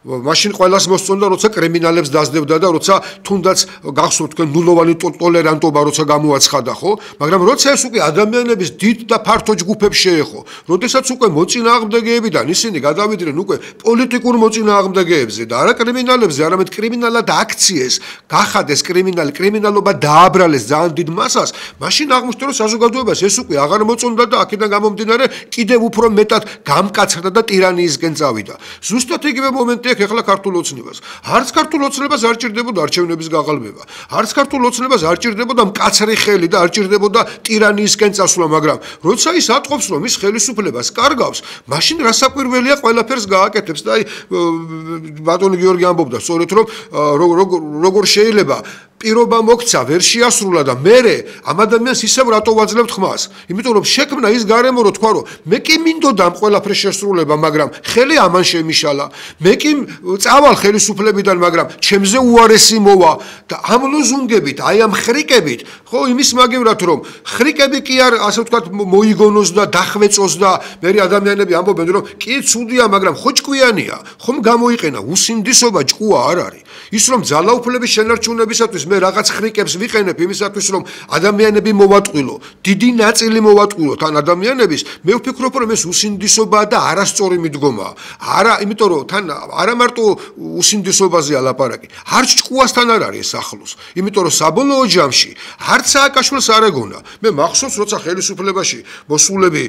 მაშინ ყველას მოსწონდა როცა კრიმინალებს დაძდებდა და როცა თუნდაც გახსოვთ თქვენ ნულოვანი ტოლერანტობა როცა გამოაცხადა ხო მაგრამ როცა ეს უკვე ადამიანების დიდ და ფართო ჯგუფებს შეეხო როდესაც უკვე მოწინააღმდეგეებიდან ისინი გადავიდნენ უკვე პოლიტიკურ მოწინააღმდეგეებზე და არა კრიმინალებზე არამედ კრიმინალად აქციეს გახადეს კრიმინალობა დააბრალეს ძალიან დიდ მასას მაშინ აღმოჩნდა რომ საზოგადოებას ეს უკვე აღარ მოწონდა და აქედან გამომდინარე კიდევ უფრო მეტად გამკაცრდა და ტირანიისკენ წავიდა ზუსტად იგივე მომენტია ეხლა ქართულ ოცნებას. არც ქართულ ოცნებას არ ჭირდებოდა არჩევნების გაყალბება. არც ქართულ ოცნებას არ ჭირდებოდა მკაცრი ხელი და არ ჭირდებოდა ტირანიისკენ წასვლა, მაგრამ როცა ის ატყობს რომ ის ხელისუფლებას კარგავს, მაშინ რასაკვირველია ყველაფერს გააკეთებს და აი ბატონი გიორგი ამბობდა სწორედ რომ როგორ შეიძლება პირობა მოგცა ვერ შეასრულა და მე ამ ადამიანს ისევ რატო ვაძლევთ ხმას? იმიტომ რომ შექმნა ის გარემო რომ თქვა რომ მე კი მინდოდა ამ ყველაფრის შესრულება, მაგრამ ხელი ამან შემიშალა. მე კი წავალ ხელისუფლებიდან, მაგრამ ჩემზე უარესი მოვა და ამ ლოზუნგებით, აი ამ ხრიკებით, ხო იმის მაგევრად რომ ხრიკები კი არ ასე ვთქვათ მოიგონოს და დახვეწოს და მე ადამიანები ამბობენ რომ კი ცუდია, მაგრამ ხო ჭკვიანია, ხომ გამოიყენა უსინდისობა ჭკუა არ არის. ის რომ ძალაუფლების შენარჩუნებისათვის მე რაღაც ხრიკებს ვიყენებ იმისათვის რომ ადამიანები მოვატყვილო, დიდი ნაწილი მოვატყვილოთ ან ადამიანების, მე ვფიქრობ რომ ეს უსინდისობაა და არასწორი მიდგომაა. არა, იმიტომ რომ თან არა მარტო უსინდისობაზეა ლაპარაკი, არც ჭკუასთან არ არის ახლოს. იმიტომ რომ საბოლოო ჯამში არც სააკაშვილს არ ეგონა. მე მახსოვს როცა ხელისუფლებაში მოსულები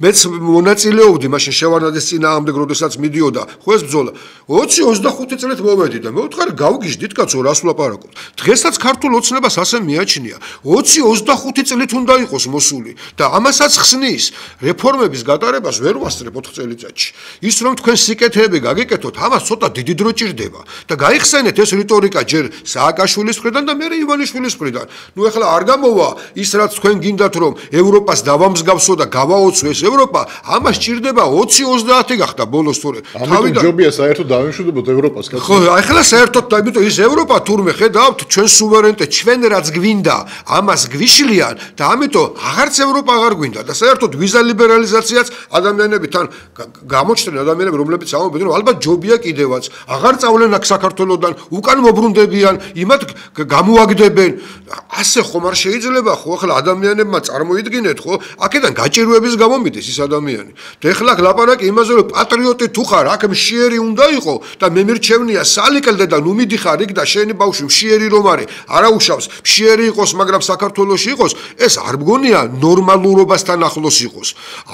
მეც მონაწილეობდი მაშინ შევარდნაძის წინააღმდეგ, როდესაც მიდიოდა ხო ეს ბრძოლა 20-25 წლით მოვედი და მე ვთხარი გავგიჟდით კაცო რას ვლაპარაკობთ. დღესაც ქართულ ოცნებას ასე მიაჩნია 20-25 წლით უნდა იყოს მოსული და ამასაც ხსნის რეფორმების გატარებას ვერ ვასწრებ 4 წელიწადში. ის რომ თქვენ სიკეთეები გაგიკეთოთ, ამას ცოტა დიდი დრო ჭირდება და გაიხსენეთ ეს რიტორიკა ჯერ სააკაშვილის მხრიდან და მე ივანიშვილის მხრიდან. ნუ ეხლა არ გამოვა ის რაც თქვენ გინდათ რომ ევროპას დავამსგავსო და გავაოცო ეს ევროპა, ამას ჭირდება 20-30 გახდა ბოლოს თორე. თავიდან ჯობია საერთოდ დავიმშვიდობოთ ევროპას კაცო. ხო, ეხლა საერთოდ და იმიტომ ის ევროპა თურმე ხედავთ ჩვენ სუვერენიტეტ, ჩვენ რაც გვინდა, ამას გვიშლიან და ამიტომ აღარც ევროპა აღარ გვინდა და საერთოდ ვიზა ლიბერალიზაციაც ადამიანები თან გამოჩნდნენ ადამიანები რომლებიც ამბობენ რომ ალბათ ჯობია კიდევაც აღარ წავლენ აქ საქართველოსდან უკან მობრუნდებიან იმათ გამოაგდებენ ასე ხომ არ შეიძლება ხო ახლა ადამიანებმა წარმოიდგინეთ ხო აქედან გაჭირვების გამო მიდის ის ადამიანი და ეხლა ლაპარაკი იმაზე რომ პატრიოტი თუ ხარ აქ მშიერი უნდა იყო და მე მირჩევნია სალიკლდე და ნუ მიდიხარ იქ და შენი ბავშვი მშიერი რომ არის არაუშავს მშიერი იყოს მაგრამ საქართველოში იყოს ეს არ მგონია ნორმალურობასთან ახლოს იყოს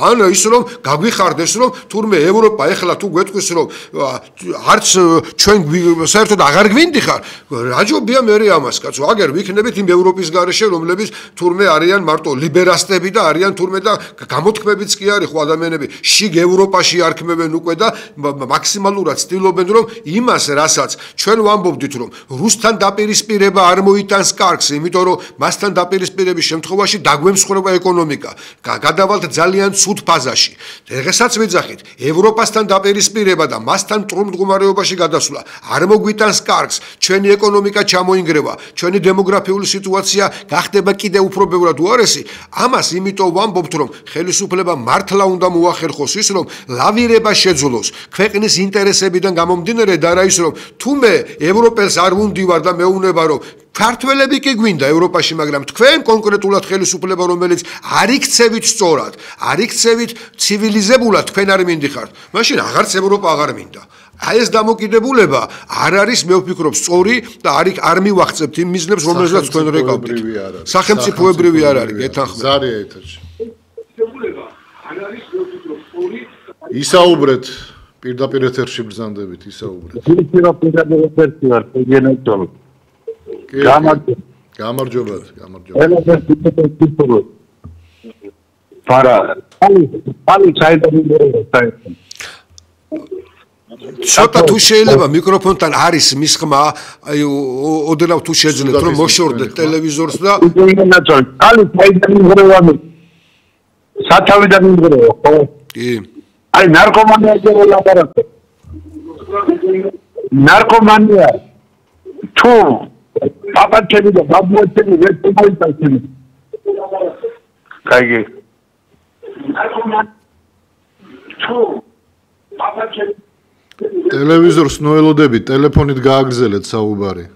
ან ის რომ გაგვიხარდეს რომ თურმე ევროპა ეხლა თუ გვეტყვის რომ არც ჩვენ საერთოდ აღარ გვინდიხარ რაჯობია მე ამას კაცო აგერ ვიქნებით იმ ევროპის გარეშე რომლებიც თურმე არიან მარტო ლიბერასტები და არიან თურმე და გამოთქმებიც კი არის ხო ადამიანები შიგ ევროპაში არქმევენ უკვე და მაქსიმალურად ცდილობენ რომ იმას რასაც ჩვენ ვამბობდით რომ რუსთან დაპირისპირება არ მოიტანს კარგს იმიტომ რომ მასთან დაპირისპირების შემთხვევაში დაგვემსხვრება ეკონომიკა გადავალთ ძალიან ცუდ ფაზაში დღესაც ვიძახით ევროპასთან დაპირისპირება და მასთან ტრულ მდგომარეობაში გადასვლა არ მოგვიტანს კარგს ჩვენი ეკონომიკა ჩამოინგრევა ჩვენი დემოგრაფიული სიტუაცია გახდება კიდევ უფრო ბევრად უარესი ამას იმიტომ ვამბობთ რომ ხელისუფლება მართლა უნდა მოახერხოს ის რომ ლავირება შეძლოს ქვეყნის ინტერესებიდან გამომდინარე და რა ის რომ თუ მე ევროპელს არ ვუნდივარ და მეუნება რომ ქართველები კი გვინდა ევროპაში, მაგრამ თქვენ კონკრეტულად ხელისუფლება, რომელიც არ იქცევით სწორად, არ იქცევით ცივილიზებულად, თქვენ არ მინდიხართ. მაშინ აღარც ევროპა აღარ მინდა. აი ეს დამოკიდებულება არ არის, მე ვფიქრობ, სწორი და არ მივახცებთ იმ მიზნებს, რომელსაც თქვენ რეკავთ. სახელმწიფოებრივი არ არის, გეთანხმებით. ზარია ეთერში. ისაუბრეთ პირდაპირ ეთერში ბრძანდებით, ისაუბრეთ. გამარჯობა. ცოტა თუ შეიძლება მიკროფონთან არის მის ხმა, აი ოდნავ თუ შეძლებთ რომ მოშორდეთ ტელევიზორს და სათავიდან იმღერევა, ხო? კი. აი ნარკომანია කියලා ლაპარაკობ. ნარკომანია თუ პაპაჩები და ბაბუჩები ვერ მოიწასენ. კაიგი. ნარკომანია თუ პაპაჩები ტელევიზორს ნოელოდებით, ტელეფონით გააგრძელეთ საუბარი.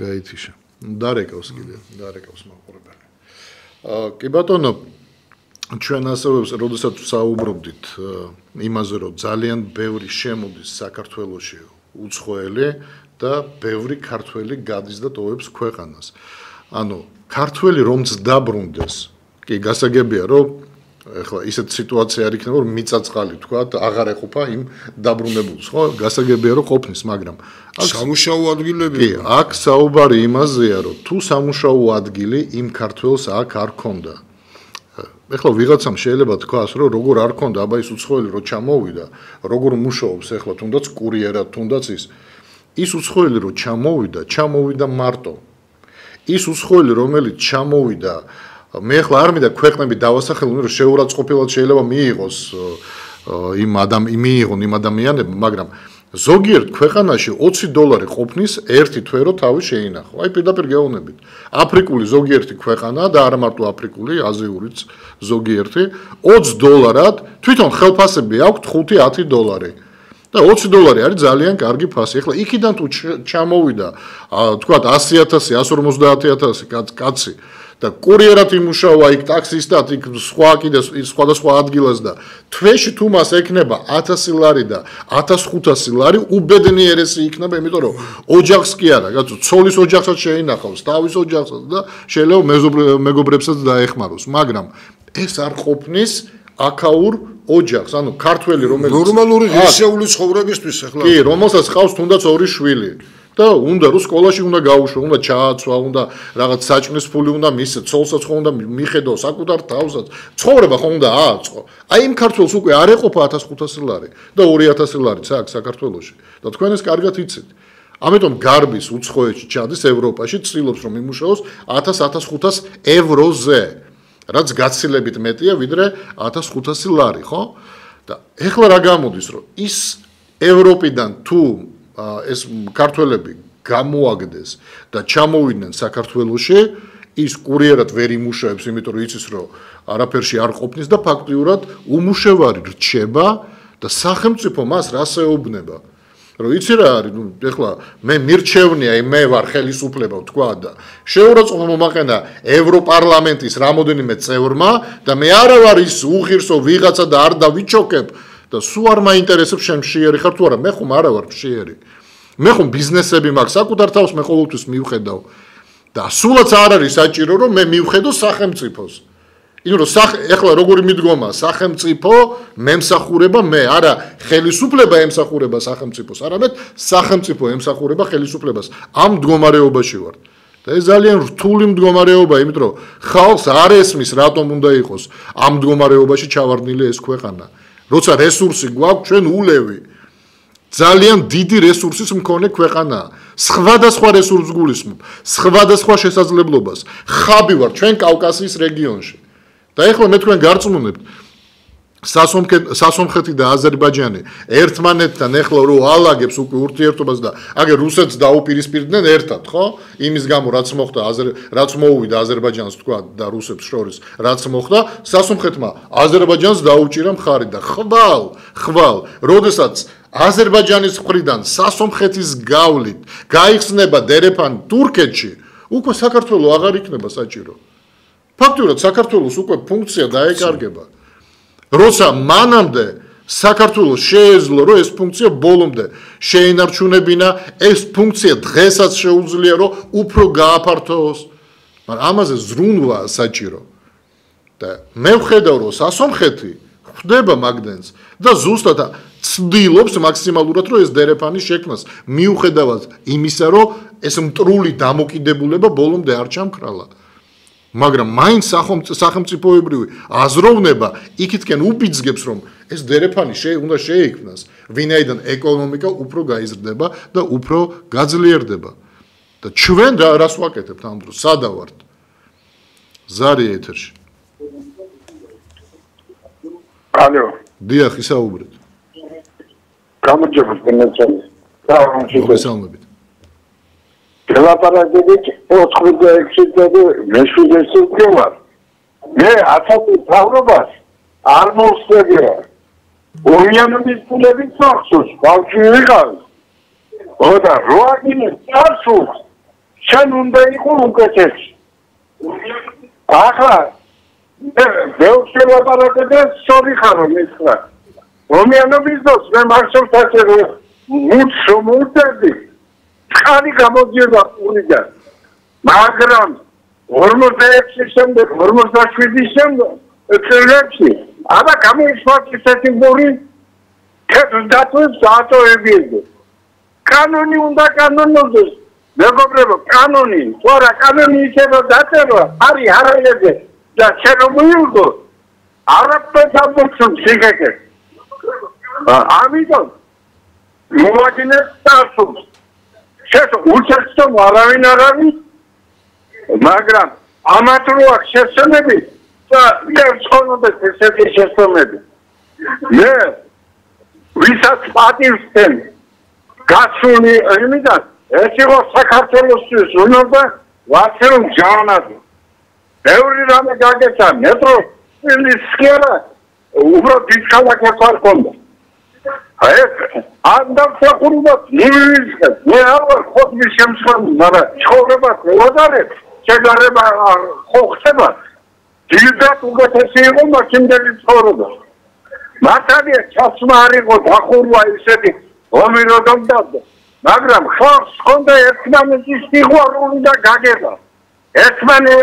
გაითიშა. დარეკავს კიდე, დარეკავს მაყურებელი. კი ბატონო, ჩვენ ასევებს, როდესაც საუბრობდით იმაზე, რომ ძალიან ბევრი შემოდის საქართველოში უცხოელი და ბევრი ქართველი გადის და ტოვებს ქვეყანას. ანუ ქართველი რომც დაბრუნდეს, კი გასაგებია, რომ ეხლა ისეთ სიტუაცია არ იქნება, რომ მიწაწყალი თქვა, აღარ ეყოფა იმ დაბრუნებულს, ხო? გასაგებია, რომ ყოფნის, მაგრამ სამუშაო ადგილები. კი, აქ საუბარი იმაზეა, რომ თუ სამუშაო ადგილი იმ ქართველს აქ არ ქონდა. ეხლა ვიღაცამ შეიძლება თქვას, რომ როგორ არ ქონდა, აბა ის უცხოელი რო ჩამოვიდა, როგორ მუშაობს ეხლა თუნდაც კურიერად, თუნდაც ის უცხოელი რო ჩამოვიდა მარტო. ის უცხოელი, რომელიც ჩამოვიდა, მე ახლა არ მინდა ქვეყნები დავასახელო, რომ შეურაცხყოფილად შეიძლება მიიღოს მიიღონ იმ ადამიანებმა, მაგრამ ზოგიერთ ქვეყანაში $20 ყოფნის ერთი თვე რო თავი შეინახო. აი პირდაპირ გეუბნებით. აფრიკული ზოგიერთი ქვეყანა და არა მარტო აფრიკული, აზიურიც ზოგიერთი $20-ად თვითონ ხელფასები აქვთ $5-10. და $20 არის ძალიან კარგი ფასი. ეხლა იქიდან თუ ჩამოვიდა, თქვათ 100,000, 150,000 კაცი და კურიერად იმუშავა იქ ტაქსისტად იქ სხვა კიდე სხვადასხვა ადგილას და თვეში თუ მას ეკნება $1000 და $1500 უბედნიერესი იქნება, იმიტომ რომ ოჯახს კი არა, კაცო, ცოლის ოჯახსაც შეინახავს, თავის ოჯახსაც და შეიძლება მეგობრებსაც დაეხმაროს, მაგრამ ეს არ ყოფნის აქაურ ოჯახს, ანუ ქართველი რომელიც ნორმალური ღირსეული ცხოვრებისთვის ახლა კი, რომელსაც ყავს თუნდაც 2 შვილი და უნდა რომ სკოლაში უნდა გაუშვა, უნდა ჩააცვა, უნდა რაღაც საჭმლის ფული უნდა მისცე, ცოლსაც ხო უნდა მიხედო საკუთარ თავსაც. ცხოვრება ხო უნდა ააწყო. აი იმ ქართველს უკვე არ ეყოფა $1500 და $2000 აქ საქართველოში. და თქვენ ეს კარგად იცით. ამიტომ გარბის უცხოეთში ჩადის ევროპაში, ცდილობს რომ იმუშაოს 1000-1500 ევროზე. რაც გაცილებით მეტია ვიდრე $1500, ხო? და ეხლა რა გამოდის, რომ ის ევროპიდან თუ ეს ქართველები გამოაგდეს და ჩამოვიდნენ საქართველოში, ის კურიერად ვერ იმუშავებს, იმიტომ რომ იცის, რომ არაფერში არ ყოფნის და ფაქტიურად უმუშევარი რჩება და სახელმწიფო მას რას ეუბნება. რომ იცი რა არის, ნუ ეხლა მე მირჩევნია, მე ვარ ხელისუფლება, თქვა და შეურაცხყოფა მომაყენა ევროპარლამენტის რამოდენიმე წევრმა და მე არა ვარ ის უღირსო ვიღაცა და არ დავიჩოქებ და სულ არ მაინტერესებს შენ მშიერი ხარ თუ არა, მე ხომ არა ვარ მშიერი. მე ხომ ბიზნესები მაქვს, საკუთარ თავს მე ყოველთვის მივხედავ და სულაც არ არის საჭირო რომ მე მივხედო სახელმწიფოს. იმიტომ რომ ეხლა როგორი მიდგომა სახელმწიფო მემსახურება მე, არა ხელისუფლება ემსახურება სახელმწიფოს, არამედ სახელმწიფო ემსახურება ხელისუფლებას. ამ მდგომარეობაში ვარ. და ეს ძალიან რთული მდგომარეობა, იმიტომ რომ ხალხს არ ესმის რატომ უნდა იყოს ამ მდგომარეობაში ჩავარდნილი ეს ქვეყანა. როცა რესურსი გვაქვს, ჩვენ ულევი. ძალიან დიდი რესურსის მქონე ქვეყანაა. სხვადასხვა რესურსს გულისხმობ, სხვადასხვა შესაძლებლობას. ხაბი ვარ ჩვენ კავკასიის რეგიონში. და ეხლა მე თქვენ გარწმუნებთ სასომხეთი და აზერბაიჯანი ერთმანეთთან ეხლა რო ალაგებს უკვე ურთიერთობას და აგერ რუსეთს დაუპირისპირდნენ ერთად, ხო? იმის გამო რაც მოხდა რაც მოუვიდა აზერბაიჯანს თქვა და რუსებს შორის რაც მოხდა, სასომხეთმა აზერბაიჯანს დაუჭირა მხარი და ხვალ, როდესაც აზერბაიჯანის მხრიდან სასომხეთის გავლით გაიხსნება დერეფანი თურქეთში, უკვე საქართველოს აღარ იქნება საჭირო. ფაქტურად საქართველოს უკვე ფუნქცია დაეკარგება. როცა მანამდე საქართველოს შეეძლო რომ ეს ფუნქცია ბოლომდე შეინარჩუნებინა, ეს ფუნქცია დღესაც შეუძლია რომ უფრო გააფართოოს, მაგრამ ამაზე ზრუნვა საჭირო. და მე ვხედავ რომ სასომხეთი ხვდება მაგდენს და ზუსტად ცდილობს მაქსიმალურად რომ ეს დერეფანი შექმნას, მიუხედავად იმისა რომ ეს მტრული დამოკიდებულება ბოლომდე არ ჩამქრალა. მაგრამ მაინც სახელმწიფოებრივი აზროვნება იქითკენ უბიძგებს რომ ეს დერეფანი უნდა შეიქმნას, ვინაიდან ეკონომიკა უფრო გაიზრდება და უფრო გაძლიერდება. და ჩვენ რას ვაკეთებთ ამ დროს? სადა ვართ? ზარი ეთერში. ალო. დიახ, ისაუბრეთ. გამარჯობა, მოგესალმებით. ელაპარაკებით 86-დან მეშვიდე ვარ. მე 1000 თავრობას არ მოვსწრებია. ორიანობის ფულები წახსოვს, ბავშვი ვიყავ. ოდა როაგინე წარსულს, შენ უნდა იყო უკეთესი. ახლა ბევრს ელაპარაკებ, სწორი ხარო მითხრა. ორიანობის დროს მე მახსოვს ასე მუცო მუდები. ხანი გამოდიოდა პულიდან. მაგრამ 46 შემდეგ 47 შემდეგ წლებში აბა გამოიშვა ისეთი მორი კეთდატოს დატოებიებო. კანონი უნდა კანონობდეს. მეგობრებო, კანონი, თორა კანონი ისევ დაწერა, არის არაერთხელ და შერომილგო არაფერს ამბობს სიგეკე. ამიტომ მოვადინეთ წარსულს. შენ უჩერდო არავინ არ არის, მაგრამ ამათ რო აქვს შესწავლები და ერთხოვნოდეს ესეთი შესწავლები. მე ვისაც პატივსცემ გასული იმიდან ეს იყო საქართველოსთვის უნდა ვაცერონ ჯანაზი. ბევრი რამე გაგეცა მეტრო სკერა უბრალოდ დისკალაკა ხარკონდა. ეს ანდაფსახურება ნივიზკა მე არ ვარ ხოთმის შემსხამი, მაგრამ ცხოვრება ყველადარეთ შეგარება ხო ხდება დიდად უგეთესი იყო მაშინდელი ცხოვრება. მართალია ჩაცმა არ იყო დახურვა ისეთი ომი რო დამთავრდა, მაგრამ ხალხს ჰქონდა ერთმანეთის სიყვარული და გაგება. ერთმანე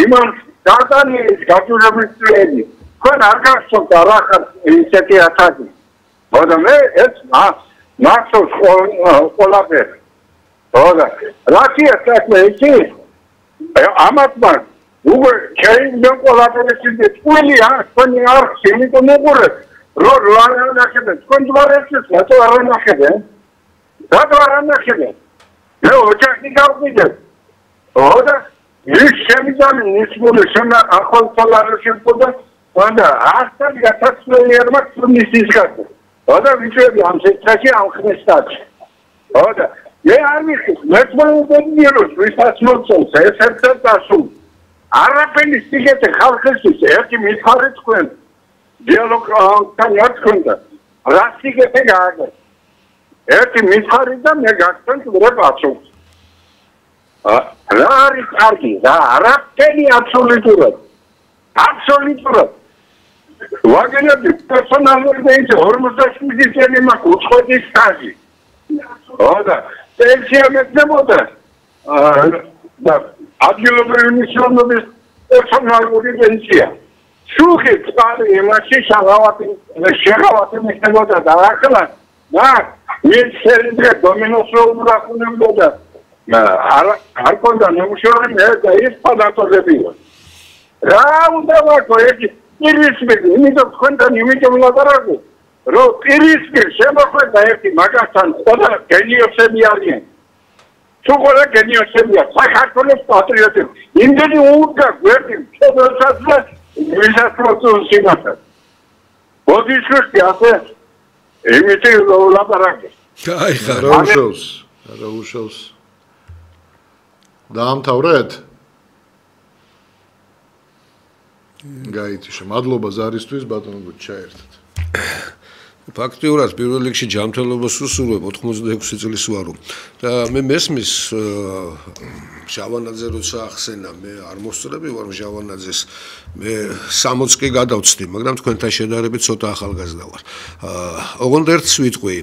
იმან დარტანიის გაჯულების წლები თქვენ არ გახსოვთ რა ხარ ისეთი ათასი. ოდა მე ეს მახსოვს ყველაფერი. ოდა რატია საქმე იცი? ამათმა უკვე შეიძლება ყველაფერი ისე თქვენი თქვენი არხი იმიტომ უყურეთ რომ რა ნახებთ თქვენ დვარებში რატო არ ნახებთ? რატო არ ნახებთ? მე ოჯახი გავყიდე. ოდა ის შემიძლია ისმული შენა ახალ სალაროში პოდა და ახლა გასაცვლელიერმა თუნისის გასა. ოდა ვიცები ამ შეცაში ამ ხნესტაში. ოდა მე არ ვიცი მე თვითონ ვისაც მოწონს ეს ერთად დასულ. არაფერი სიგეთე ხალხისთვის ერთი მითხარი თქვენ დიალოგთან ერთქონდა. რა სიგეთე გააგე. ერთი მითხარი და მე გაგცემ რა პასუხს. რა არის კარგი რა არაფერი აბსოლუტურად. აბსოლუტურად. ვაგენები პერსონალური და ის 47 წელი მაქვს უცხოეთის სტაჟი. ოდა პენსია მეცემოდა და ადგილობრივი მნიშვნელობის პერსონალური პენსია. შუხი წყალი იმაში შეღავათი მეცემოდა და ახლა მის შეიძლება დომინოს რო უბრახუნებოდა არ კონდა ნამუშევარი მე და ის პადატოლებია. რა უნდა ვაკო ერთი პირისპირ იმიტომ თქვენთან იმიტომ ლაპარაკობ რომ პირისპირ შემოხვდა ერთი მაგასთან ყველა გენიოსები არიან. თუ ყველა გენიოსებია საქართველოს პატრიოტები. იმდენი უნდა გვერდი შესაძლოა ვისაც პროცესი მასა. ბოდიშვილი ასე იმითი ლაპარაკი. აი ხარ რა უშავს. დაამთავრეთ? გაითიშა. მადლობა ზარისთვის ბატონო ჩაერთეთ. ფაქტიურად პირველ რიგში ჯანმრთელობას უსურვებ 86 წლის ვარო და მე მესმის ჟავანაძე როცა ახსენა მე არ მოსწრები ვარ ჟავანაძეს მე 60 კი გადავწდი მაგრამ თქვენთან შედარებით ცოტა ახალგაზრდა ვარ ოღონდ ერთს ვიტყვი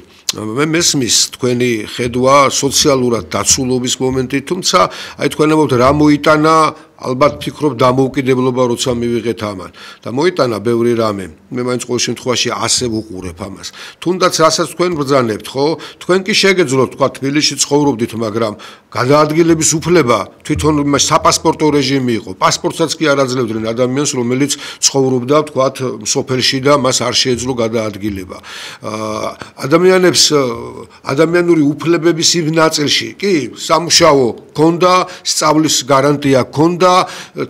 მე მესმის თქვენი ხედვა სოციალურად დაცულობის მომენტი თუმცა აი თქვენ ამბობთ რა მოიტანა ალბათ ფიქრობ დამოუკიდებლობა როცა მივიღეთ ამან და მოიტანა ბევრი რამე მე მაინც ყოველ შემთხვევაში ასე ვუყურებ ამას თუნდაც რასაც თქვენ ბრძანებთ ხო თქვენ კი შეგეძლოთ თქვა თბილისში ცხოვრობდით მაგრამ გადაადგილების უფლება თვითონ საპასპორტო რეჟიმი იყო პასპორტსაც კი არ აძლევდნენ ადამიანს რომელიც ცხოვრობდა თქვა სოფელში და მას არ შეეძლო გადაადგილება ადამიანებს ადამიანური უფლებების იმ ნაწილში კი სამუშაო ქონდა სწავლის გარანტია ქონდა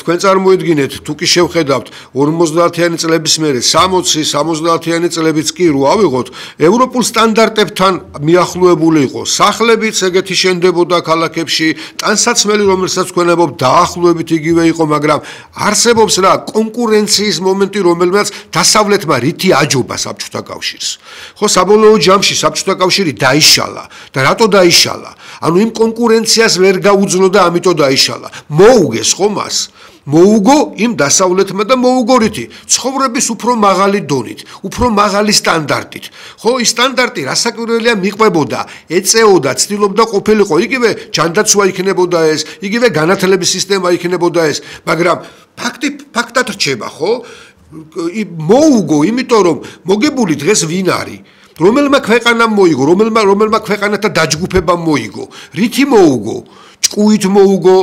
თქვენ წარმოიდგინეთ თუ კი შევხედავთ 50-იანი წლების მერე 60-70-იანი წლებიც კი რო ავიღოთ ევროპულ სტანდარტებთან მიახლოებული იყო სახლებიც ეგეთი შენდებოდა ქალაქებში ტანსაცმელი რომელსაც თქვენ ამბობთ დაახლოებით იგივე იყო მაგრამ არსებობს რა კონკურენციის მომენტი რომელმაც დასავლეთმა რითი აჯობა საბჭოთა კავშირს ხო საბოლოო ჯამში საბჭოთა კავშირი დაიშალა და რატო დაიშალა ანუ იმ კონკურენციას ვერ გაუძლო და ამიტომ დაიშალა მოუგეს ხო მას მოუგო იმ დასავლეთმა და მოუგო რითი ცხოვრების უფრო მაღალი დონით უფრო მაღალი სტანდარტით ხო ის სტანდარტი რასაკვირველია მიყვებოდა ეწეოდა ცდილობდა ყოფილიყო იგივე ჯანდაცვა იქნებოდა ეს იგივე განათლების სისტემა იქნებოდა ეს მაგრამ ფაქტად რჩება ხო მოუგო იმიტომ რომ მოგებული დღეს ვინ არის რომელმა ქვეყანამ მოიგო რომელმა ქვეყანათა დაჯგუფებამ მოიგო რითი მოუგო ჭკუით მოუგო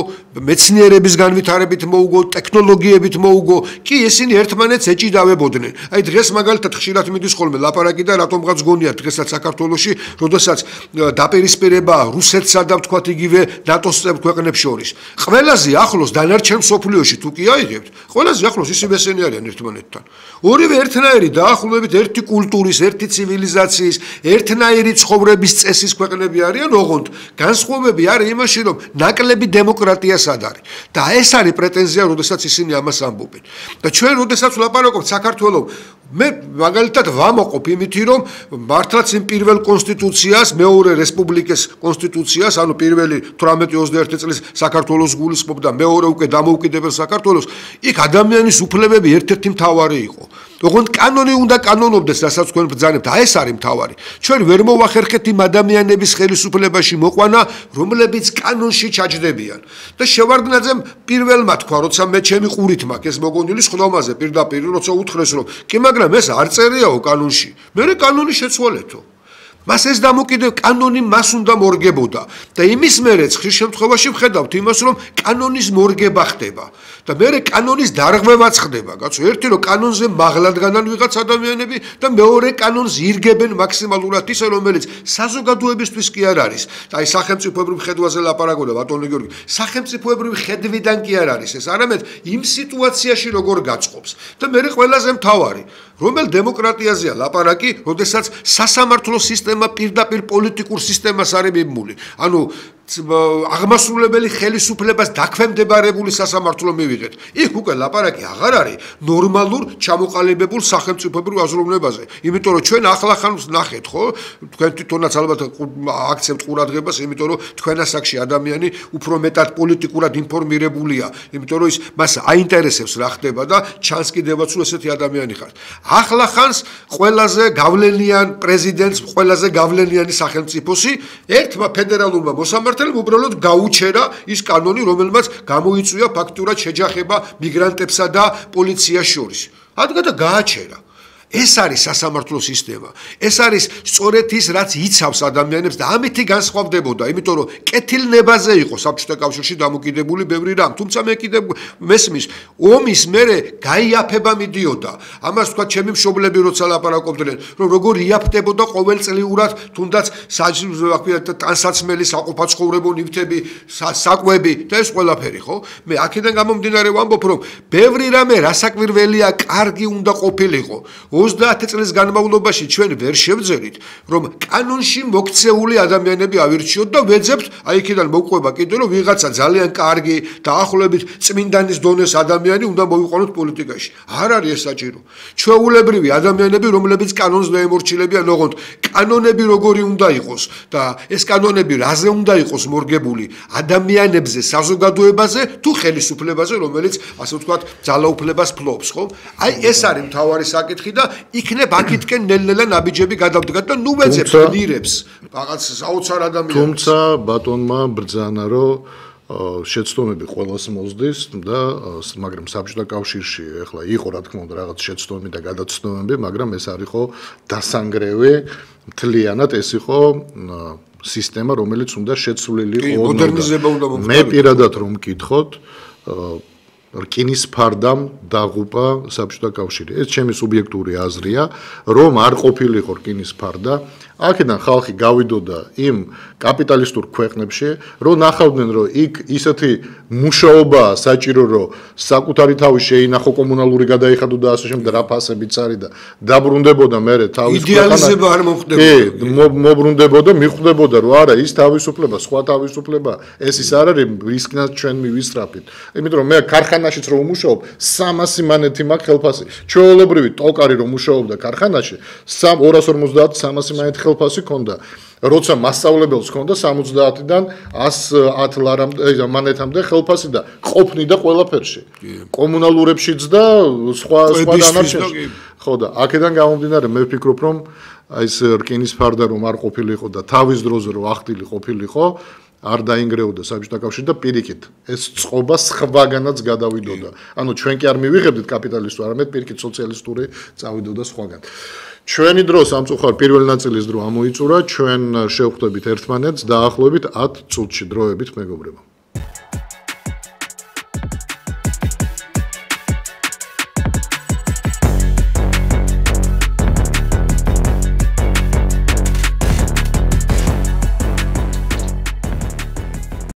მეცნიერების განვითარებით მოუგო ტექნოლოგიებით მოუგო კი ესენი ერთმანეთს ეჭიდავებოდნენ აი დღეს მაგალითად ხშირად მიდის ხოლმე ლაპარაკი და რატომღაც გონია დღესაც საქართველოში როდესაც დაპირისპირება რუსეთსა და ვთქვათ იგივე ნატოს წევრ ქვეყნებს შორის ყველაზე ახლოს დანარჩენ სოფლიოში თუ კი აიღებთ ყველაზე ახლოს ისევ ესენი არიან ერთმანეთთან ორივე ერთნაირი დაახლოებით ერთი კულტურის ერთი ცივილიზაციის ერთნაირი ცხოვრების წესის ქვეყნები არიან ოღონდ განსხვავებები არის იმაში რომ ნაკლები დემოკრატიას ადარი და ეს არის პრეტენზია, როდესაც ისინი ამას ამბობენ. და ჩვენ როდესაც ვლაპარაკობთ საქართველოს მე მაგალითად ვამოყოფ იმითი რომ მართლაც იმ პირველ კონსტიტუციას მეორე რესპუბლიკის კონსტიტუციას ანუ პირველი 18-21 წლის საქართველოს გულისხმობდა მეორე უკვე დამოუკიდებელ საქართველოს იქ ადამიანის უფლებები ერთ-ერთი მთავარი იყო. ოღონდ კანონი უნდა კანონობდეს, რასაც თქვენ ბრძანებთ. აი ეს არის მთავარი. ჩვენ ვერ მოვახერხეთ იმ ადამიანების ხელისუფლებაში მოყვანა, რომლებიც კანონში ჩაჯდებიან. და შევარდნაძემ პირველმა თქვა, როცა მე ჩემი ყურით მაქვს ეს მოგონილი სხდომაზე პირდაპირ, როცა უთხრეს რომ კი მაგრამ ეს არ წერიაო კანონში. მე კანონი შეცვალეთო. მას ეს დამოკიდებ კანონი მას უნდა მორგებოდა და იმის მერეც ხშირ შემთხვევაში ვხედავთ იმას რომ კანონის მორგება ხდება და მე კანონის დარღვევაც ხდება კაცო ერთი რომ კანონზე მაღლად განან ვიღაც ადამიანები და მეორე კანონს ირგებენ მაქსიმალურად ისე რომელიც საზოგადოებისთვის კი არ არის და აი სახელმწიფოებრივ ხედვაზე ლაპარაკობდა ბატონო გიორგი სახელმწიფოებრივი ხედვიდან კი არ არის ეს არამედ იმ სიტუაციაში როგორ გაწყობს და მე ყველაზე მთავარი რომელ დემოკრატიაზეა ლაპარაკი როდესაც სასამართლო სისტემა პირდაპირ პოლიტიკურ სისტემას არის მიბმული ანუ აღმასრულებელი ხელისუფლებას დაქვემდებარებული სასამართლო მივიღეთ. იქ უკვე ლაპარაკი აღარ არის ნორმალურ ჩამოყალიბებულ სახელმწიფოებრივ აზროვნებაზე. იმიტომ რომ ჩვენ ახლახან ნახეთ, ხო? თქვენ თვითონაც ალბათ აქცევთ ყურადღებას, იმიტომ რომ თქვენ ასაკში ადამიანი უფრო მეტად პოლიტიკურად ინფორმირებულია, იმიტომ რომ ის მას აინტერესებს რა ხდება და ჩანს კიდევაც რომ ესეთი ადამიანი ხარ. ახლახანს ყველაზე გავლენიან პრეზიდენტს, ყველაზე გავლენიანი სახელმწიფოსი ერთმა ფედერალურმა მოსამართლემ უბრალოდ გაუჩერა ის კანონი, რომელმაც გამოიწვია ფაქტურად შეჯახება მიგრანტებსა და პოლიციას შორის. ადგა და გააჩერა. ეს არის სასამართლო სისტემა. ეს არის სწორედ ის, რაც იცავს ადამიანებს და ამითი განსხვავდებოდა, იმიტომ რომ კეთილნებაზე იყო საბჭოთა კავშირში დამოკიდებული ბევრი რამ. თუმცა მე კიდევ მესმის, ომის მერე გაიაფება მიდიოდა. ამას თქვა ჩემი მშობლები როცა ლაპარაკობდნენ, რომ როგორ იაფდებოდა ყოველწლიურად თუნდაც ტანსაცმელი საყოფაცხოვრებო ნივთები, საკვები და ეს ყველაფერი, ხო? მე აქედან გამომდინარე ვამბობ, რომ ბევრი რამე რასაკვირველია, კარგი უნდა ყოფილიყო. 30 წლის განმავლობაში ჩვენ ვერ შევძელით, რომ კანონში მოქცეული ადამიანები ავირჩიოთ და ვეძებთ, აი იქიდან მოყვება კიდე რომ ვიღაცა ძალიან კარგი დაახლოებით წმინდანის დონეს ადამიანი უნდა მოვიყვანოთ პოლიტიკაში. არ არის ეს საჭირო. ჩვეულებრივი ადამიანები, რომლებიც კანონს და ემორჩილებიან, ოღონდ კანონები როგორი უნდა იყოს და ეს კანონები რაზე უნდა იყოს მორგებული ადამიანებზე, საზოგადოებაზე თუ ხელისუფლებაზე, რომელიც ასე ვთქვათ, ძალაუფლებას ფლობს, ხო? აი ეს არის მთავარი საკითხი და იქნებ აქეთკენ ნელ-ნელა ნაბიჯები გადავდგათ და ნუ ვეძებთ გლირებს რაღაც საოცარ ადამიანებს. თუმცა ბატონმა ბრძანა რომ შეცდომები ყველას მოსდის და მაგრამ საბჭოთა კავშირში ეხლა იყო რა თქმა უნდა რაღაც შეცდომები და გადაცდომები, მაგრამ ეს არისო დასანგრევი მთლიანად ეს იყო სისტემა, რომელიც უნდა შეცვლილი იყო. მოდერნიზება უნდა მოხდეს. მე პირადად რომ მკითხოთ, რკინის ფარდამ დაღუპა საბჭოთა კავშირი. ეს ჩემი სუბიექტური აზრია, რომ არ ყოფილიყო რკინის ფარდა. აქედან ხალხი გავიდოდა იმ კაპიტალისტურ ქვეყნებში, რომ ნახავდნენ, რომ იქ ისეთი მუშაობაა საჭირო, რომ საკუთარი თავი შეინახო, კომუნალური გადაიხადო და ასე შემდეგ, რა ფასებიც არის და დაბრუნდებოდა მერე თავის იდეალიზება არ მოხდებოდა. მობრუნდებოდა, მიხვდებოდა, რომ არა, ის თავისუფლება, სხვა თავისუფლება, ეს ის არ არის, რისკნაც ჩვენ მივისწრაფით. იმიტომ რომ მე ქარხანაშიც რომ ვმუშაობ, 300 მანეთი მაქვს ხელფასი. ჩვეულებრივი ტოლკარი რომ მუშაობდა ქარხანაში, 250 300 მანეთი ხელფასი ქონდა. როცა მასწავლებელს ქონდა 70-დან 110 მანეთამდე ხელფასი და ყოფნიდა ყველაფერში. კომუნალურებშიც და სხვა დანარჩენში. ხო და აქედან გამომდინარე მე ვფიქრობ რომ აი ეს რკინის ფარდა რომ არ ყოფილიყო და თავის დროზე რომ ახდილი ყოფილიყო არ დაინგრეოდა საბჭოთა კავშირი და პირიქით ეს წყობა სხვაგანაც გადავიდოდა. ანუ ჩვენ კი არ მივიღებდით კაპიტალისტურ, არამედ პირიქით სოციალისტური წავიდოდა სხვაგან. ჩვენი დრო სამწუხაროდ პირველი ნაწილის დრო ამოიწურა, ჩვენ შევხვდებით ერთმანეთს დაახლოებით 10 წუთში დროებით მეგობრებო.